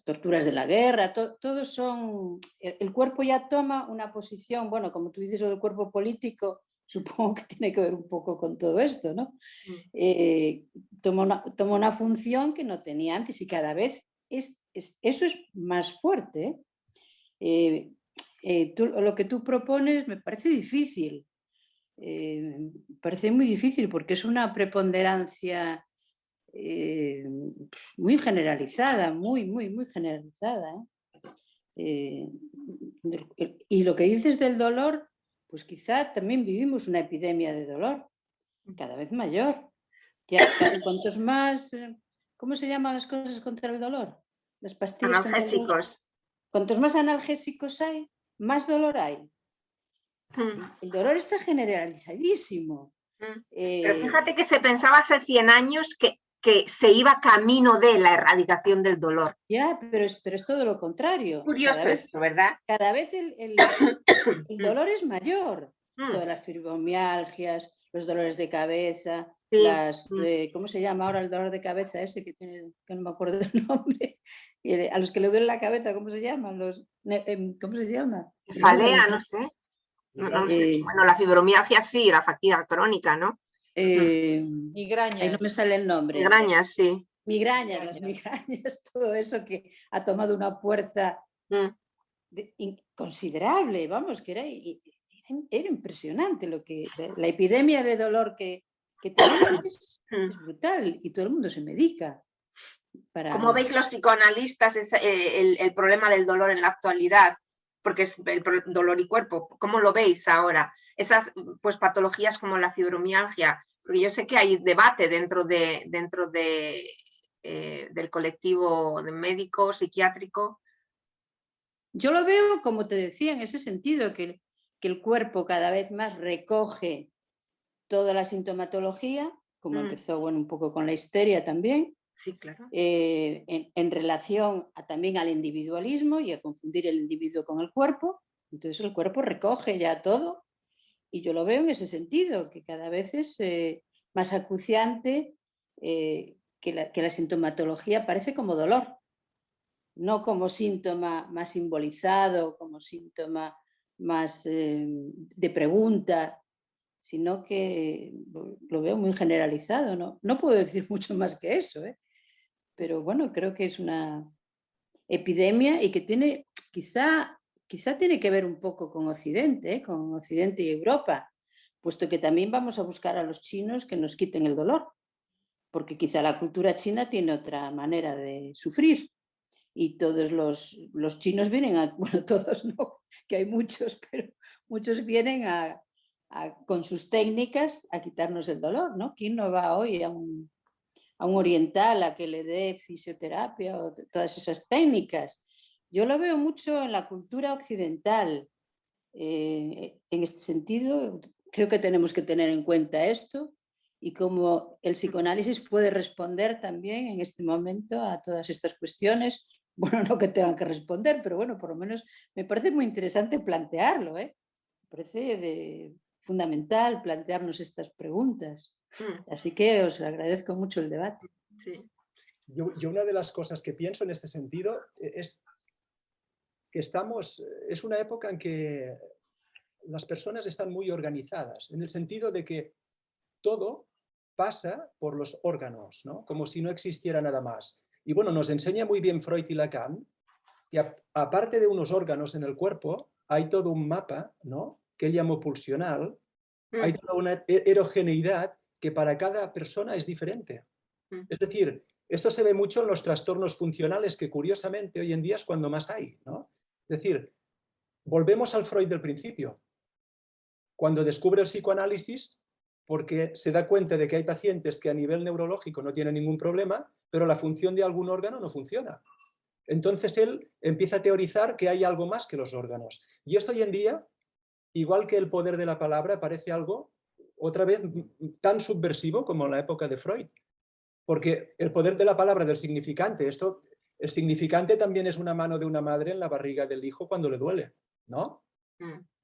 torturas de la guerra, todos son... El cuerpo ya toma una posición, bueno, como tú dices, el cuerpo político, supongo que tiene que ver un poco con todo esto, ¿no? Toma una función que no tenía antes y cada vez eso es más fuerte. Lo que tú propones me parece difícil, parece muy difícil porque es una preponderancia muy generalizada, muy generalizada. Y lo que dices del dolor, pues quizá también vivimos una epidemia de dolor, cada vez mayor. Cuantos más, ¿cómo se llaman las cosas contra el dolor? Las pastillas contra el dolor. Cuantos más analgésicos hay, más dolor hay. El dolor está generalizadísimo.
Pero fíjate que se pensaba hace 100 años que se iba camino de la erradicación del dolor.
Ya, pero es todo lo contrario.
Curioso esto, ¿verdad?
Cada vez el dolor es mayor. Todas las fibromialgias, los dolores de cabeza, ¿cómo se llama ahora el dolor de cabeza ese que no me acuerdo del nombre? A los que le duele la cabeza, ¿cómo se llaman? ¿Cómo se llama?
Cefalea, no sé. Bueno, la fibromialgia sí, la fatiga crónica, ¿no?
Migrañas. Ahí no me sale el nombre.
Migrañas, sí.
Migrañas, las migrañas, todo eso que ha tomado una fuerza considerable, vamos, que era impresionante la epidemia de dolor que tenemos es brutal y todo el mundo se medica.
¿Cómo veis los psicoanalistas el problema del dolor en la actualidad? Porque es el dolor y cuerpo, ¿cómo lo veis ahora? Esas pues patologías como la fibromialgia, porque yo sé que hay debate dentro del colectivo de médico, psiquiátrico.
Yo lo veo, como te decía, en ese sentido, que el cuerpo cada vez más recoge toda la sintomatología, como empezó un poco con la histeria también.
Sí, claro.
En relación también al individualismo y a confundir el individuo con el cuerpo. Entonces el cuerpo recoge ya todo y yo lo veo en ese sentido, que cada vez es más acuciante, que la sintomatología parece como dolor, no como síntoma más simbolizado, como síntoma más de pregunta, sino que lo veo muy generalizado. No puedo decir mucho más que eso, pero bueno, creo que es una epidemia y que tiene, quizá tiene que ver un poco con Occidente y Europa, puesto que también vamos a buscar a los chinos que nos quiten el dolor, porque quizá la cultura china tiene otra manera de sufrir y todos los chinos vienen bueno, todos no, que hay muchos, pero muchos vienen con sus técnicas a quitarnos el dolor, ¿no? ¿Quién no va hoy a un oriental a que le dé fisioterapia o todas esas técnicas? Yo lo veo mucho en la cultura occidental. En este sentido, creo que tenemos que tener en cuenta esto y cómo el psicoanálisis puede responder también en este momento a todas estas cuestiones. Bueno, no que tengan que responder, pero bueno, por lo menos me parece muy interesante plantearlo, Me parece fundamental plantearnos estas preguntas. Así que os agradezco mucho el debate.
Sí.
Yo una de las cosas que pienso en este sentido es que es una época en que las personas están muy organizadas, en el sentido de que todo pasa por los órganos, ¿no? Como si no existiera nada más. Y bueno, nos enseña muy bien Freud y Lacan que aparte de unos órganos en el cuerpo, hay todo un mapa, ¿no?, que él llamó pulsional, hay toda una heterogeneidad que para cada persona es diferente. Es decir, esto se ve mucho en los trastornos funcionales, que curiosamente hoy en día es cuando más hay, ¿no? Es decir, volvemos al Freud del principio. Cuando descubre el psicoanálisis, porque se da cuenta de que hay pacientes que a nivel neurológico no tienen ningún problema, pero la función de algún órgano no funciona. Entonces él empieza a teorizar que hay algo más que los órganos. Y esto hoy en día, igual que el poder de la palabra, parece algo, otra vez, tan subversivo como en la época de Freud. Porque el poder de la palabra, del significante, el significante también es una mano de una madre en la barriga del hijo cuando le duele, ¿no?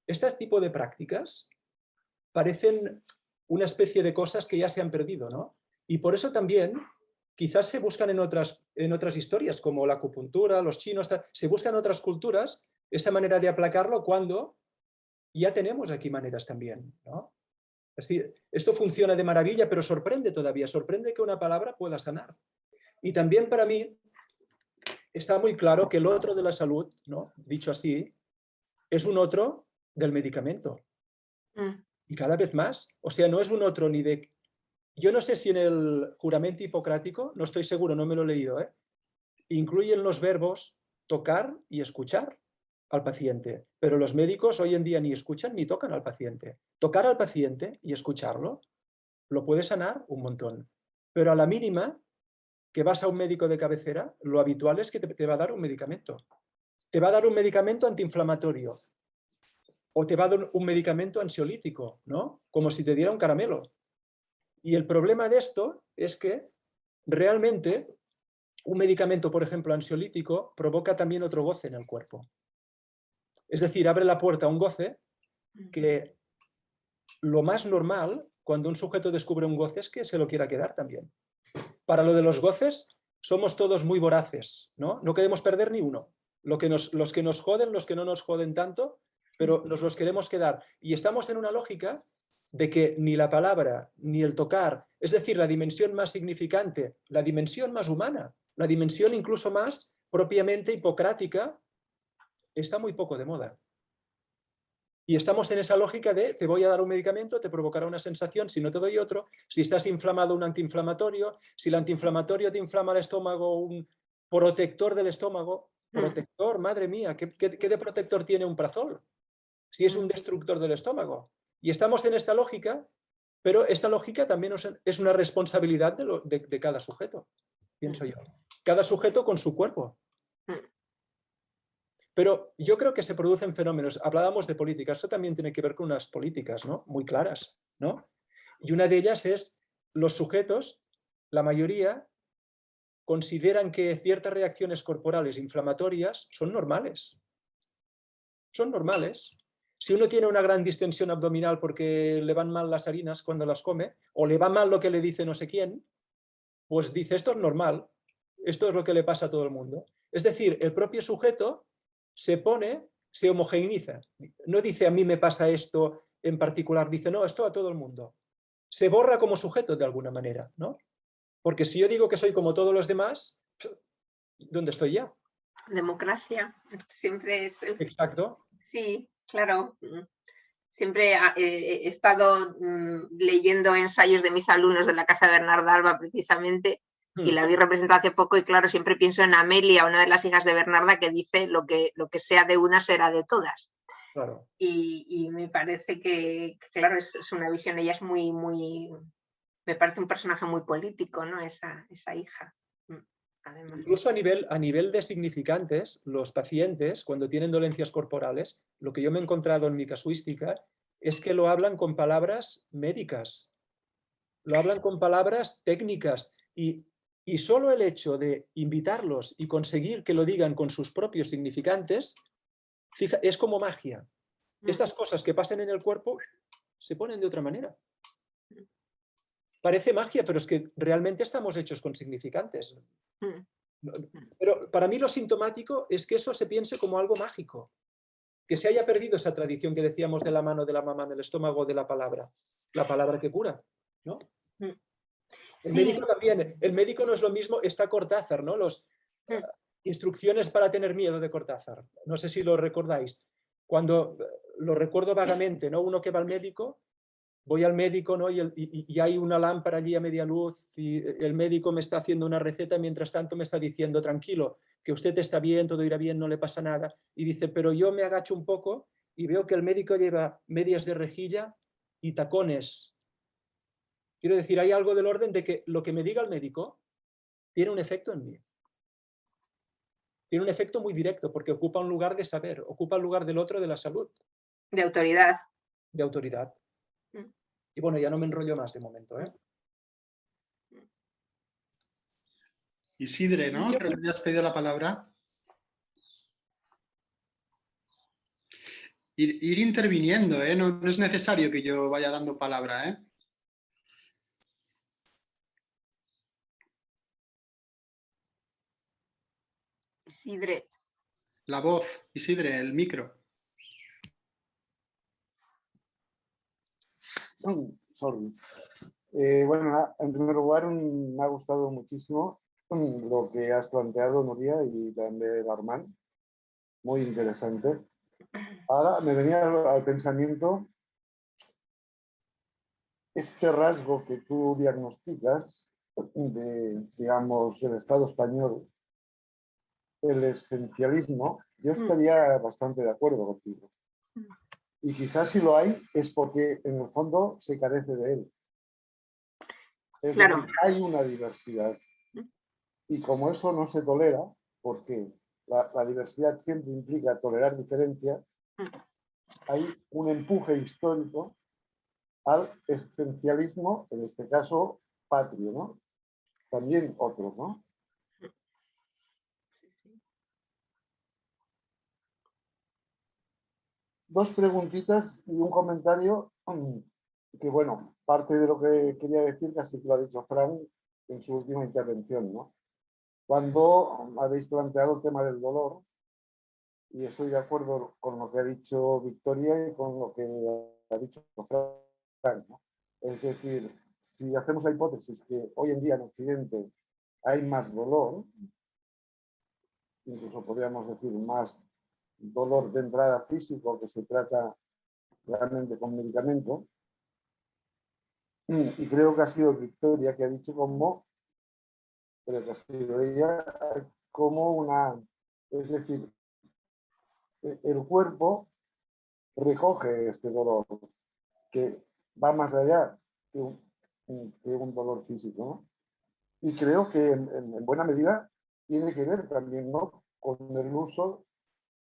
Este tipo de prácticas parecen una especie de cosas que ya se han perdido, ¿no? Y por eso también quizás se buscan en otras historias, como la acupuntura, los chinos, se buscan otras culturas esa manera de aplacarlo cuando ya tenemos aquí maneras también, ¿no? Es decir, esto funciona de maravilla, pero sorprende todavía, sorprende que una palabra pueda sanar. Y también para mí está muy claro que el otro de la salud, ¿no?, dicho así, es un otro del medicamento. Y cada vez más, o sea, no es un otro ni de yo no sé si en el juramento hipocrático, no estoy seguro, no me lo he leído, incluyen los verbos tocar y escuchar al paciente, pero los médicos hoy en día ni escuchan ni tocan al paciente. Tocar al paciente y escucharlo lo puede sanar un montón, pero a la mínima que vas a un médico de cabecera, lo habitual es que te va a dar un medicamento. Te va a dar un medicamento antiinflamatorio o te va a dar un medicamento ansiolítico, ¿no? Como si te diera un caramelo. Y el problema de esto es que realmente un medicamento, por ejemplo, ansiolítico, provoca también otro goce en el cuerpo. Es decir, abre la puerta a un goce que lo más normal cuando un sujeto descubre un goce es que se lo quiera quedar también. Para lo de los goces, somos todos muy voraces, ¿no? No queremos perder ni uno. Los que nos joden, los que no nos joden tanto, pero nos los queremos quedar. Y estamos en una lógica de que ni la palabra, ni el tocar, es decir, la dimensión más significante, la dimensión más humana, la dimensión incluso más propiamente hipocrática, está muy poco de moda. Y estamos en esa lógica de te voy a dar un medicamento, te provocará una sensación, si no te doy otro, si estás inflamado un antiinflamatorio, si el antiinflamatorio te inflama el estómago, un protector del estómago, protector, madre mía, ¿qué de protector tiene un prazol? Si es un destructor del estómago. Y estamos en esta lógica, pero esta lógica también es una responsabilidad de cada sujeto, pienso yo. Cada sujeto con su cuerpo. Pero yo creo que se producen fenómenos. Hablábamos de políticas, esto también tiene que ver con unas políticas, ¿no? Muy claras, ¿no? Y una de ellas es los sujetos, la mayoría, consideran que ciertas reacciones corporales inflamatorias son normales. Son normales. Si uno tiene una gran distensión abdominal porque le van mal las harinas cuando las come, o le va mal lo que le dice no sé quién, pues dice, esto es normal, esto es lo que le pasa a todo el mundo. Es decir, el propio sujeto se homogeneiza. No dice a mí me pasa esto en particular, dice no, esto a todo el mundo. Se borra como sujeto de alguna manera, ¿no? Porque si yo digo que soy como todos los demás, ¿dónde estoy ya?
Democracia, siempre es...
Exacto.
Sí, claro. Siempre he estado leyendo ensayos de mis alumnos de la Casa de Bernarda Alba, precisamente, y la vi representada hace poco, y claro, siempre pienso en Amelia, una de las hijas de Bernarda, que dice lo que sea de una será de todas.
Claro.
Y me parece que claro, es una visión, ella es muy, me parece un personaje muy político, ¿no? Esa hija. Además.
Incluso a nivel de significantes, los pacientes, cuando tienen dolencias corporales, lo que yo me he encontrado en mi casuística es que lo hablan con palabras médicas, lo hablan con palabras técnicas y solo el hecho de invitarlos y conseguir que lo digan con sus propios significantes, es como magia. Estas cosas que pasan en el cuerpo se ponen de otra manera. Parece magia, pero es que realmente estamos hechos con significantes. Pero para mí lo sintomático es que eso se piense como algo mágico, que se haya perdido esa tradición que decíamos de la mano de la mamá en el estómago de la palabra que cura, ¿no? El médico también, el médico no es lo mismo, está Cortázar, ¿no? Instrucciones para tener miedo de Cortázar, no sé si lo recordáis, cuando lo recuerdo vagamente, ¿no? Uno que va al médico, voy al médico, ¿no? y hay una lámpara allí a media luz y el médico me está haciendo una receta, mientras tanto me está diciendo, tranquilo, que usted está bien, todo irá bien, no le pasa nada. Y dice, pero yo me agacho un poco y veo que el médico lleva medias de rejilla y tacones. Quiero decir, hay algo del orden de que lo que me diga el médico tiene un efecto en mí. Tiene un efecto muy directo porque ocupa un lugar de saber, ocupa el lugar del otro de la salud.
De autoridad.
De autoridad. Y bueno, ya no me enrollo más de momento, ¿eh?
Isidre, ¿no? Creo que me has pedido la palabra. Ir interviniendo, ¿eh? No es necesario que yo vaya dando palabra, ¿eh?
Isidre.
La voz, Isidre, el micro.
Sorry. Bueno, en primer lugar, me ha gustado muchísimo lo que has planteado, Nuria, y también Armand. Muy interesante. Ahora me venía al pensamiento este rasgo que tú diagnosticas de, digamos, el Estado español, el esencialismo, yo estaría bastante de acuerdo contigo. Y quizás si lo hay es porque en el fondo se carece de él. Es decir, hay una diversidad. Y como eso no se tolera, porque la diversidad siempre implica tolerar diferencias, hay un empuje histórico al esencialismo, en este caso patrio, ¿no? También otros, ¿no? Dos preguntitas y un comentario que, bueno, parte de lo que quería decir casi que lo ha dicho Fran en su última intervención, ¿no? Cuando habéis planteado el tema del dolor, y estoy de acuerdo con lo que ha dicho Victoria y con lo que ha dicho Fran, ¿no? Es decir, si hacemos la hipótesis que hoy en día en Occidente hay más dolor, incluso podríamos decir más dolor de entrada físico que se trata realmente con medicamento, y creo que ha sido Victoria que ha dicho como, creo que ha sido ella, como una, es decir, el cuerpo recoge este dolor que va más allá que un dolor físico, ¿no? Y creo que en buena medida tiene que ver también, ¿no?, con el uso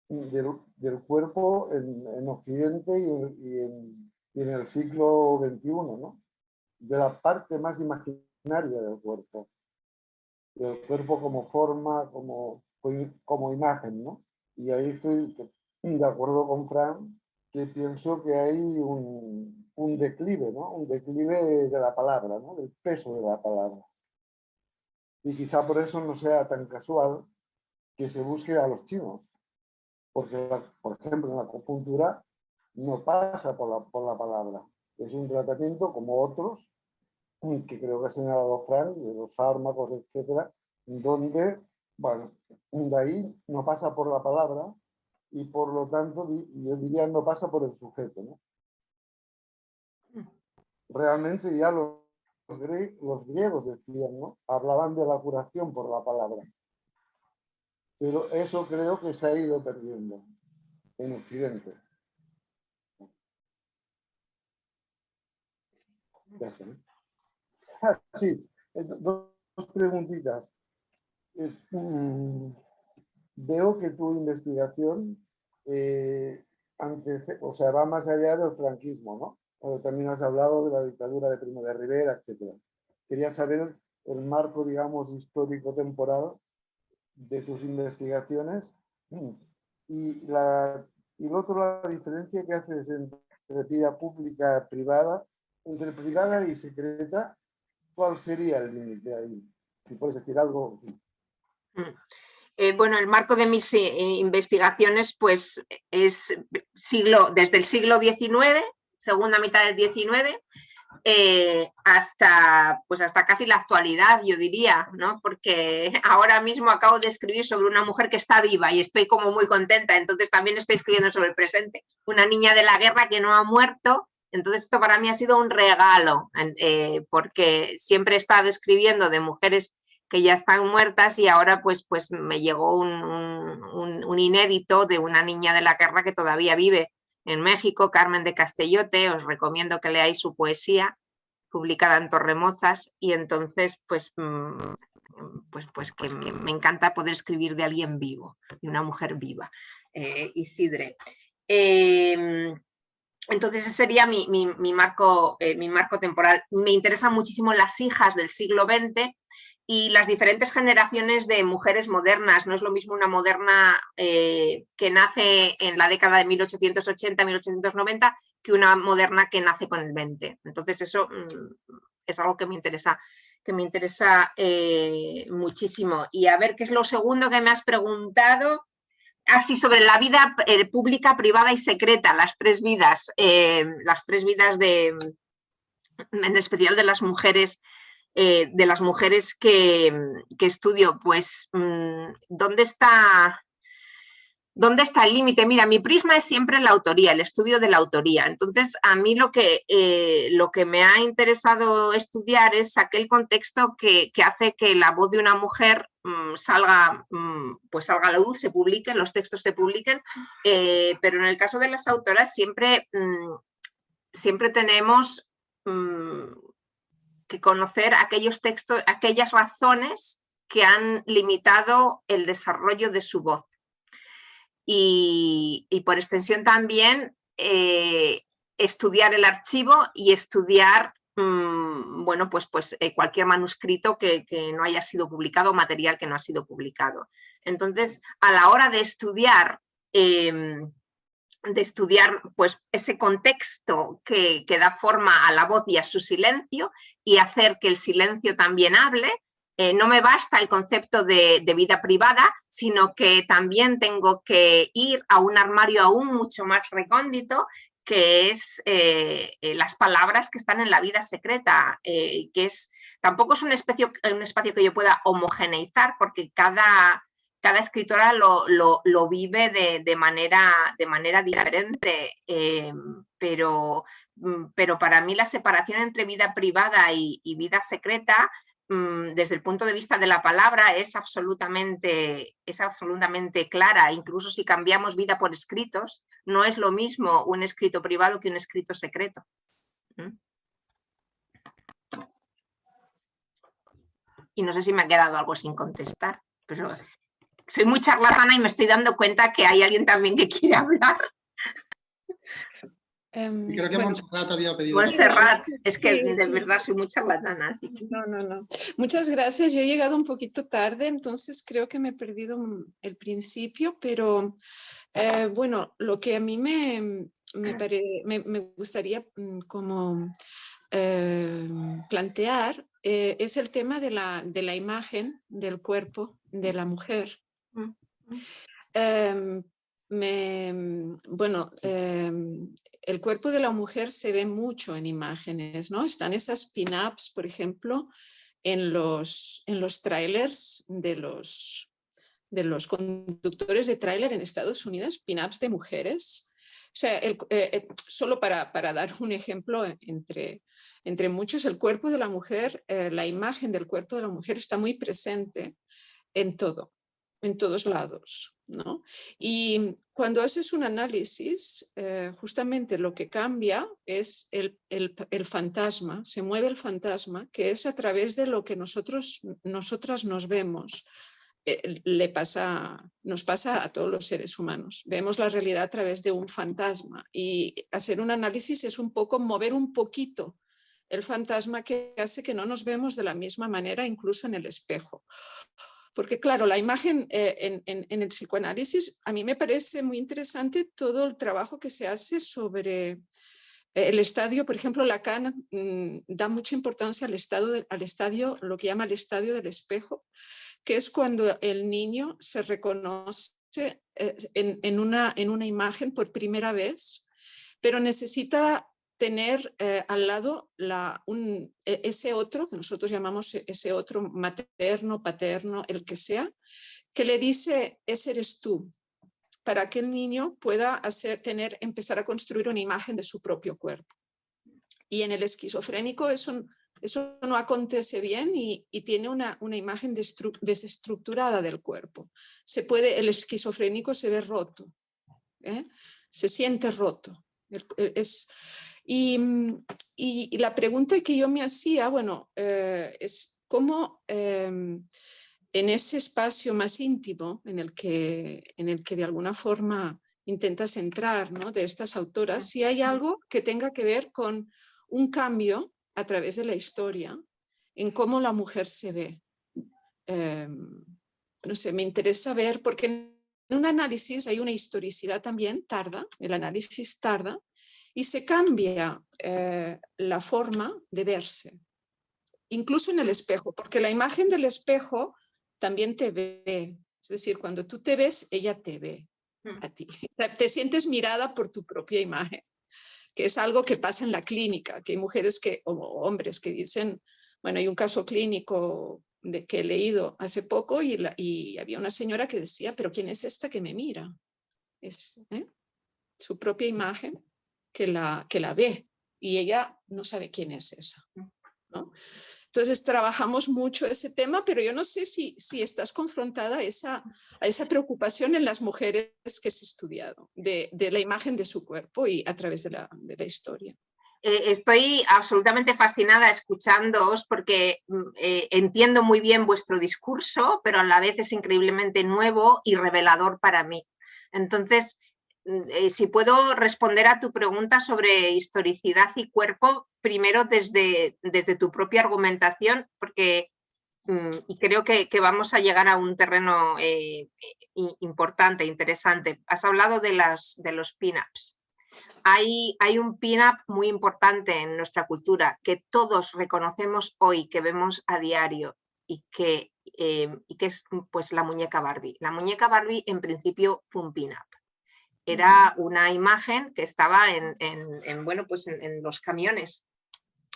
del cuerpo en Occidente y en el siglo XXI, ¿no? De la parte más imaginaria del cuerpo como forma, como imagen, ¿no? Y ahí estoy de acuerdo con Fran, que pienso que hay un declive, ¿no? Un declive de la palabra, ¿no? Del peso de la palabra. Y quizá por eso no sea tan casual que se busque a los chinos, porque, por ejemplo, en la acupuntura no pasa por la palabra. Es un tratamiento como otros, que creo que ha señalado Fran, de los fármacos, etcétera, donde, bueno, de ahí no pasa por la palabra y por lo tanto, yo diría, no pasa por el sujeto, ¿no? Realmente ya los griegos decían, ¿no? Hablaban de la curación por la palabra. Pero eso creo que se ha ido perdiendo en Occidente. Ya está, ¿no? Sí, dos preguntitas. Veo que tu investigación va más allá del franquismo, ¿no? También has hablado de la dictadura de Primo de Rivera, etc. Quería saber el marco, digamos, histórico-temporal de tus investigaciones y la diferencia que haces entre vida pública y privada, entre privada y secreta, ¿cuál sería el límite ahí? Si puedes decir algo.
Bueno, el marco de mis investigaciones pues es desde el siglo XIX, segunda mitad del XIX, hasta casi la actualidad, yo diría, ¿no? Porque ahora mismo acabo de escribir sobre una mujer que está viva y estoy como muy contenta, entonces también estoy escribiendo sobre el presente, una niña de la guerra que no ha muerto. Entonces esto para mí ha sido un regalo, porque siempre he estado escribiendo de mujeres que ya están muertas y ahora pues me llegó un inédito de una niña de la guerra que todavía vive en México, Carmen de Castellote. Os recomiendo que leáis su poesía, publicada en Torremozas, y entonces pues que me encanta poder escribir de alguien vivo, de una mujer viva, Isidre. Entonces ese sería mi marco temporal. Me interesan muchísimo las hijas del siglo XX y las diferentes generaciones de mujeres modernas. No es lo mismo una moderna que nace en la década de 1880-1890 que una moderna que nace con el 20. Entonces eso es algo que me interesa muchísimo. Y a ver, ¿qué es lo segundo que me has preguntado? Así, sobre la vida pública, privada y secreta, las tres vidas en especial de las mujeres que estudio. Pues, ¿dónde está ¿Dónde está el límite? Mira, mi prisma es siempre la autoría, el estudio de la autoría. Entonces, a mí lo que me ha interesado estudiar es aquel contexto que hace que la voz de una mujer salga a la luz, se publiquen, los textos se publiquen, pero en el caso de las autoras siempre tenemos que conocer aquellos textos, aquellas razones que han limitado el desarrollo de su voz. Y por extensión también estudiar el archivo y estudiar cualquier manuscrito que no haya sido publicado, material que no ha sido publicado. Entonces, a la hora de estudiar pues, ese contexto que da forma a la voz y a su silencio, y hacer que el silencio también hable, no me basta el concepto de vida privada, sino que también tengo que ir a un armario aún mucho más recóndito, que es las palabras que están en la vida secreta, tampoco es un espacio que yo pueda homogeneizar, porque cada escritora lo vive de manera diferente, pero para mí la separación entre vida privada y vida secreta, desde el punto de vista de la palabra, es absolutamente clara. Incluso si cambiamos vida por escritos, no es lo mismo un escrito privado que un escrito secreto. Y no sé si me ha quedado algo sin contestar, pero soy muy charlatana y me estoy dando cuenta que hay alguien también que quiere hablar.
Creo que Montserrat había pedido.
Montserrat, es que de verdad soy muy charlatana. Así que...
No. Muchas gracias. Yo he llegado un poquito tarde, entonces creo que me he perdido el principio, pero bueno, lo que a mí me gustaría como plantear es el tema de la imagen del cuerpo de la mujer. El cuerpo de la mujer se ve mucho en imágenes, ¿no? Están esas pin-ups, por ejemplo, en los trailers de los conductores de tráiler en Estados Unidos, pin-ups de mujeres. O sea, solo para dar un ejemplo entre muchos, el cuerpo de la mujer, la imagen del cuerpo de la mujer está muy presente en todo, en todos lados, ¿no? Y cuando haces un análisis, justamente lo que cambia es el fantasma, se mueve el fantasma, que es a través de lo que nosotras nos vemos. Nos pasa a todos los seres humanos. Vemos la realidad a través de un fantasma, y hacer un análisis es un poco mover un poquito el fantasma, que hace que no nos vemos de la misma manera, incluso en el espejo. Porque claro, la imagen en el psicoanálisis, a mí me parece muy interesante todo el trabajo que se hace sobre el estadio. Por ejemplo, Lacan da mucha importancia al estadio, lo que llama el estadio del espejo, que es cuando el niño se reconoce en una imagen por primera vez, pero necesita tener al lado ese otro, que nosotros llamamos ese otro materno, paterno, el que sea, que le dice, ese eres tú, para que el niño pueda empezar a construir una imagen de su propio cuerpo. Y en el esquizofrénico eso no acontece bien, y tiene una imagen desestructurada del cuerpo. El esquizofrénico se ve roto, se siente roto. Y la pregunta que yo me hacía, es cómo en ese espacio más íntimo en el que de alguna forma intentas entrar, ¿no?, de estas autoras, si hay algo que tenga que ver con un cambio a través de la historia en cómo la mujer se ve. No sé, me interesa ver, porque en un análisis hay una historicidad también, el análisis tarda, y se cambia la forma de verse, incluso en el espejo, porque la imagen del espejo también te ve. Es decir, cuando tú te ves, ella te ve a ti. Te sientes mirada por tu propia imagen, que es algo que pasa en la clínica, que hay mujeres o hombres que dicen, bueno, hay un caso clínico que he leído hace poco, y había una señora que decía, pero ¿quién es esta que me mira? es su propia imagen que la ve y ella no sabe quién es esa, ¿no? Entonces trabajamos mucho ese tema, pero yo no sé si estás confrontada a esa preocupación en las mujeres que has estudiado, de la imagen de su cuerpo y a través de la historia.
Estoy absolutamente fascinada escuchándoos porque entiendo muy bien vuestro discurso, pero a la vez es increíblemente nuevo y revelador para mí. Entonces, si puedo responder a tu pregunta sobre historicidad y cuerpo, primero desde tu propia argumentación, porque y creo que vamos a llegar a un terreno importante, interesante. Has hablado de los pin-ups. Hay un pin-up muy importante en nuestra cultura que todos reconocemos hoy, que vemos a diario y que es pues la muñeca Barbie. La muñeca Barbie en principio fue un pin-up. Era una imagen que estaba en los camiones,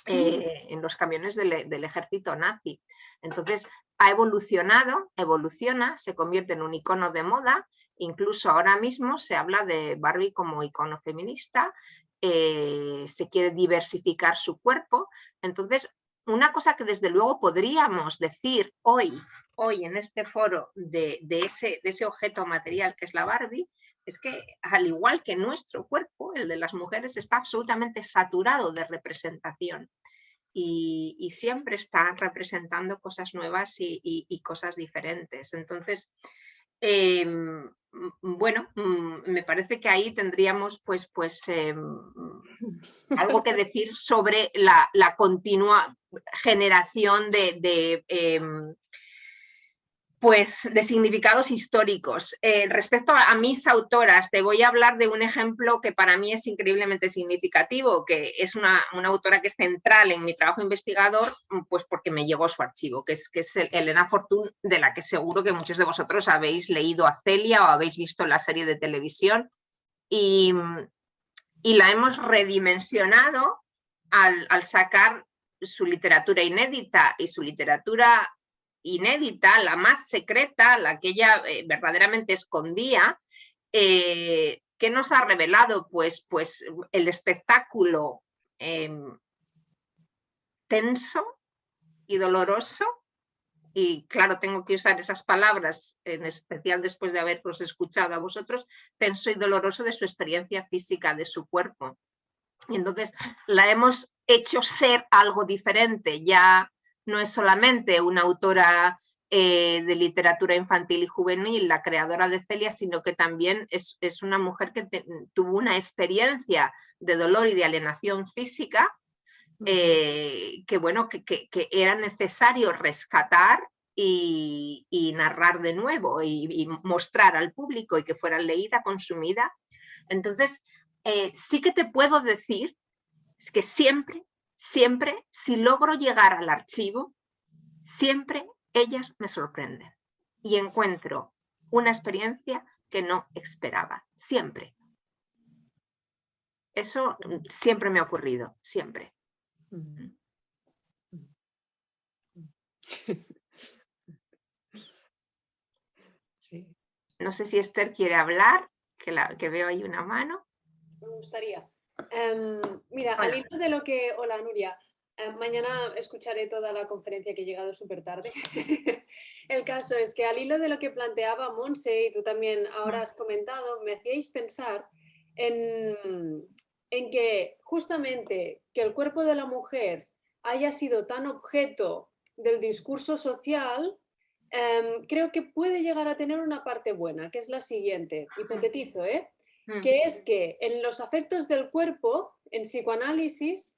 en los camiones del ejército nazi. Entonces ha evoluciona, se convierte en un icono de moda. Incluso ahora mismo se habla de Barbie como icono feminista, se quiere diversificar su cuerpo. Entonces, una cosa que desde luego podríamos decir hoy en este foro de ese objeto material que es la Barbie, es que al igual que nuestro cuerpo, el de las mujeres está absolutamente saturado de representación. Y siempre está representando cosas nuevas y cosas diferentes. Entonces, me parece que ahí tendríamos algo que decir sobre la continua generación de significados históricos. Respecto a mis autoras, te voy a hablar de un ejemplo que para mí es increíblemente significativo, que es una autora que es central en mi trabajo investigador, pues porque me llegó su archivo, que es Elena Fortún, de la que seguro que muchos de vosotros habéis leído a Celia o habéis visto la serie de televisión, y la hemos redimensionado al sacar su literatura inédita y su literatura inédita, la más secreta, la que ella verdaderamente escondía, que nos ha revelado pues el espectáculo tenso y doloroso, y claro, tengo que usar esas palabras, en especial después de haberos escuchado a vosotros, tenso y doloroso de su experiencia física, de su cuerpo. Y entonces la hemos hecho ser algo diferente, ya no es solamente una autora de literatura infantil y juvenil, la creadora de Celia, sino que también es una mujer que tuvo una experiencia de dolor y de alienación física que era necesario rescatar y narrar de nuevo y mostrar al público y que fuera leída, consumida. Entonces, sí que te puedo decir que siempre, si logro llegar al archivo, siempre ellas me sorprenden y encuentro una experiencia que no esperaba, siempre. Eso siempre me ha ocurrido, siempre.
Sí.
No sé si Esther quiere hablar, que veo ahí una mano.
Me gustaría. Mira, al hilo de lo que... Hola, Nuria. Mañana escucharé toda la conferencia, que he llegado súper tarde. El caso es que al hilo de lo que planteaba Monse y tú también ahora has comentado, me hacíais pensar en que justamente que el cuerpo de la mujer haya sido tan objeto del discurso social, creo que puede llegar a tener una parte buena, que es la siguiente. Hipotetizo, que es que en los afectos del cuerpo, en psicoanálisis,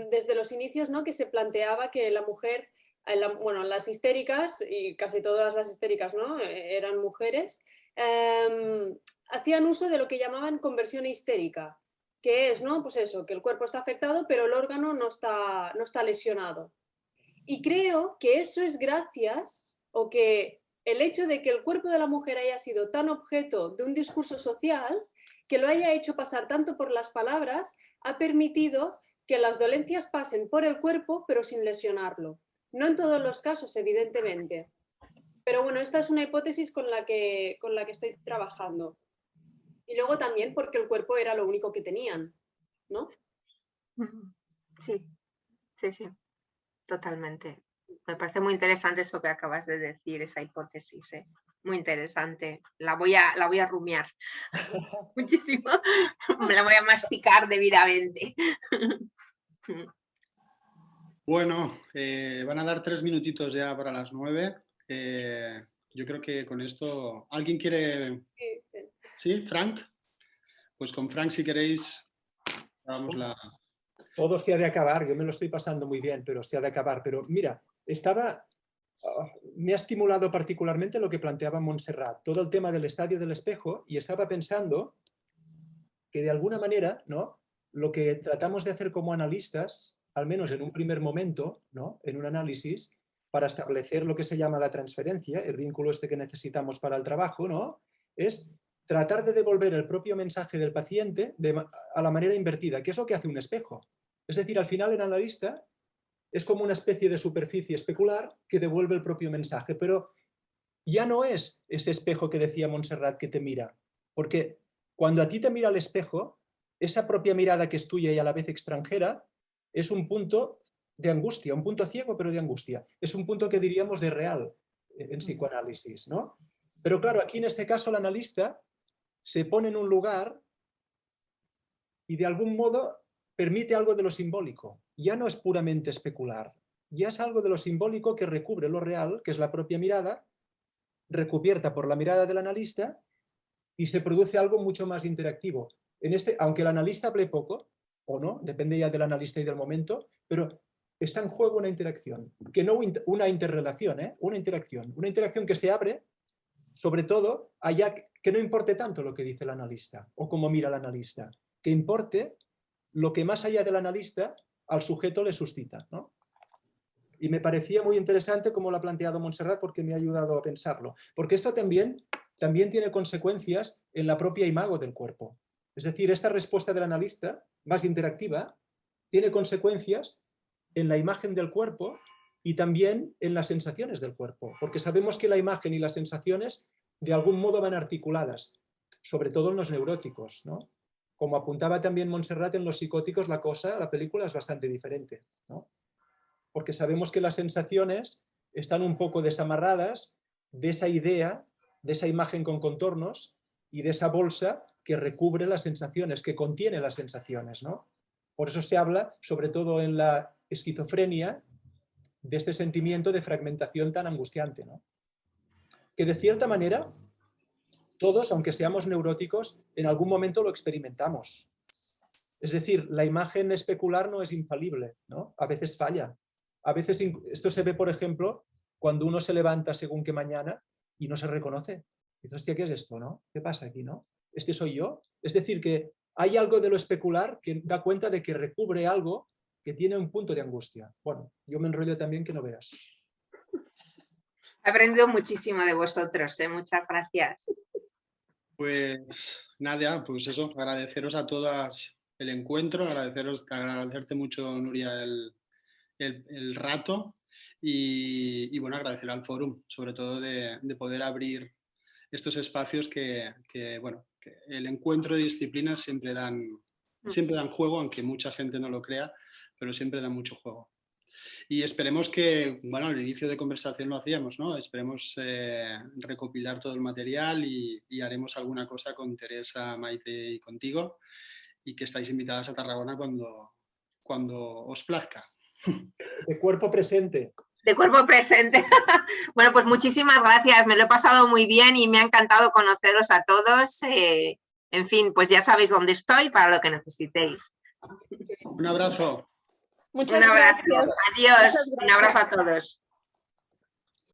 desde los inicios, ¿no?, que se planteaba que la mujer, las histéricas, y casi todas las histéricas, ¿no?, eran mujeres, hacían uso de lo que llamaban conversión histérica, que es, ¿no?, pues eso, que el cuerpo está afectado, pero el órgano no está lesionado. Y creo que eso es gracias, o que el hecho de que el cuerpo de la mujer haya sido tan objeto de un discurso social, que lo haya hecho pasar tanto por las palabras, ha permitido que las dolencias pasen por el cuerpo, pero sin lesionarlo. No en todos los casos, evidentemente. Pero bueno, esta es una hipótesis con la que estoy trabajando. Y luego también porque el cuerpo era lo único que tenían, ¿no?
Sí, sí, totalmente. Me parece muy interesante eso que acabas de decir, esa hipótesis, muy interesante. La voy a rumiar muchísimo, me la voy a masticar debidamente.
Bueno, van a dar 3 minutitos ya para las 9. Yo creo que con esto... ¿Alguien quiere...? ¿Sí, Frank? Pues con Frank, si queréis, vamos la...
Todo se ha de acabar, yo me lo estoy pasando muy bien, pero se ha de acabar. Pero mira, me ha estimulado particularmente lo que planteaba Montserrat, todo el tema del estadio del espejo, y estaba pensando que de alguna manera, ¿no?, lo que tratamos de hacer como analistas, al menos en un primer momento, ¿no?, en un análisis, para establecer lo que se llama la transferencia, el vínculo este que necesitamos para el trabajo, ¿no?, es tratar de devolver el propio mensaje del paciente a la manera invertida, que es lo que hace un espejo. Es decir, al final el analista es como una especie de superficie especular que devuelve el propio mensaje, pero ya no es ese espejo que decía Montserrat que te mira, porque cuando a ti te mira el espejo, esa propia mirada que es tuya y a la vez extranjera es un punto de angustia, un punto ciego pero de angustia. Es un punto que diríamos de real en psicoanálisis, ¿no? Pero claro, aquí en este caso el analista se pone en un lugar y de algún modo permite algo de lo simbólico. Ya no es puramente especular, ya es algo de lo simbólico que recubre lo real, que es la propia mirada, recubierta por la mirada del analista, y se produce algo mucho más interactivo. Aunque el analista hable poco, o no, depende ya del analista y del momento, pero está en juego una interacción, que no una interrelación, una interacción que se abre, sobre todo, allá que no importe tanto lo que dice el analista, o cómo mira el analista, que importe lo que más allá del analista al sujeto le suscita, ¿no? Y me parecía muy interesante como lo ha planteado Montserrat, porque me ha ayudado a pensarlo. Porque esto también tiene consecuencias en la propia imago del cuerpo. Es decir, esta respuesta del analista, más interactiva, tiene consecuencias en la imagen del cuerpo y también en las sensaciones del cuerpo. Porque sabemos que la imagen y las sensaciones de algún modo van articuladas, sobre todo en los neuróticos, ¿no? Como apuntaba también Montserrat, en los psicóticos la película es bastante diferente, ¿no? Porque sabemos que las sensaciones están un poco desamarradas de esa idea, de esa imagen con contornos y de esa bolsa que recubre las sensaciones, que contiene las sensaciones, ¿no? Por eso se habla, sobre todo en la esquizofrenia, de este sentimiento de fragmentación tan angustiante, ¿no? Que de cierta manera, todos, aunque seamos neuróticos, en algún momento lo experimentamos. Es decir, la imagen especular no es infalible, ¿no? A veces falla. A veces esto se ve, por ejemplo, cuando uno se levanta según qué mañana y no se reconoce. Dices, hostia, ¿qué es esto, no? ¿Qué pasa aquí, no? ¿Este soy yo? Es decir, que hay algo de lo especular que da cuenta de que recubre algo que tiene un punto de angustia. Bueno, yo me enrollo también que no veas.
He aprendido muchísimo de vosotros, muchas gracias.
Pues nada, pues eso, agradeceros a todas el encuentro, agradecerte mucho, Nuria, el rato y bueno, agradecer al Fórum, sobre todo de poder abrir estos espacios que bueno, que el encuentro de disciplinas siempre dan juego, aunque mucha gente no lo crea, pero siempre dan mucho juego. Y esperemos que, bueno, al inicio de conversación lo hacíamos, ¿no? Esperemos recopilar todo el material y haremos alguna cosa con Teresa, Maite y contigo, y que estáis invitadas a Tarragona cuando os plazca.
De cuerpo presente.
De cuerpo presente. Bueno, pues muchísimas gracias, me lo he pasado muy bien y me ha encantado conoceros a todos. En fin, pues ya sabéis dónde estoy para lo que necesitéis.
Un abrazo.
Muchas
un abrazo.
gracias.
Adiós. Un abrazo a todos.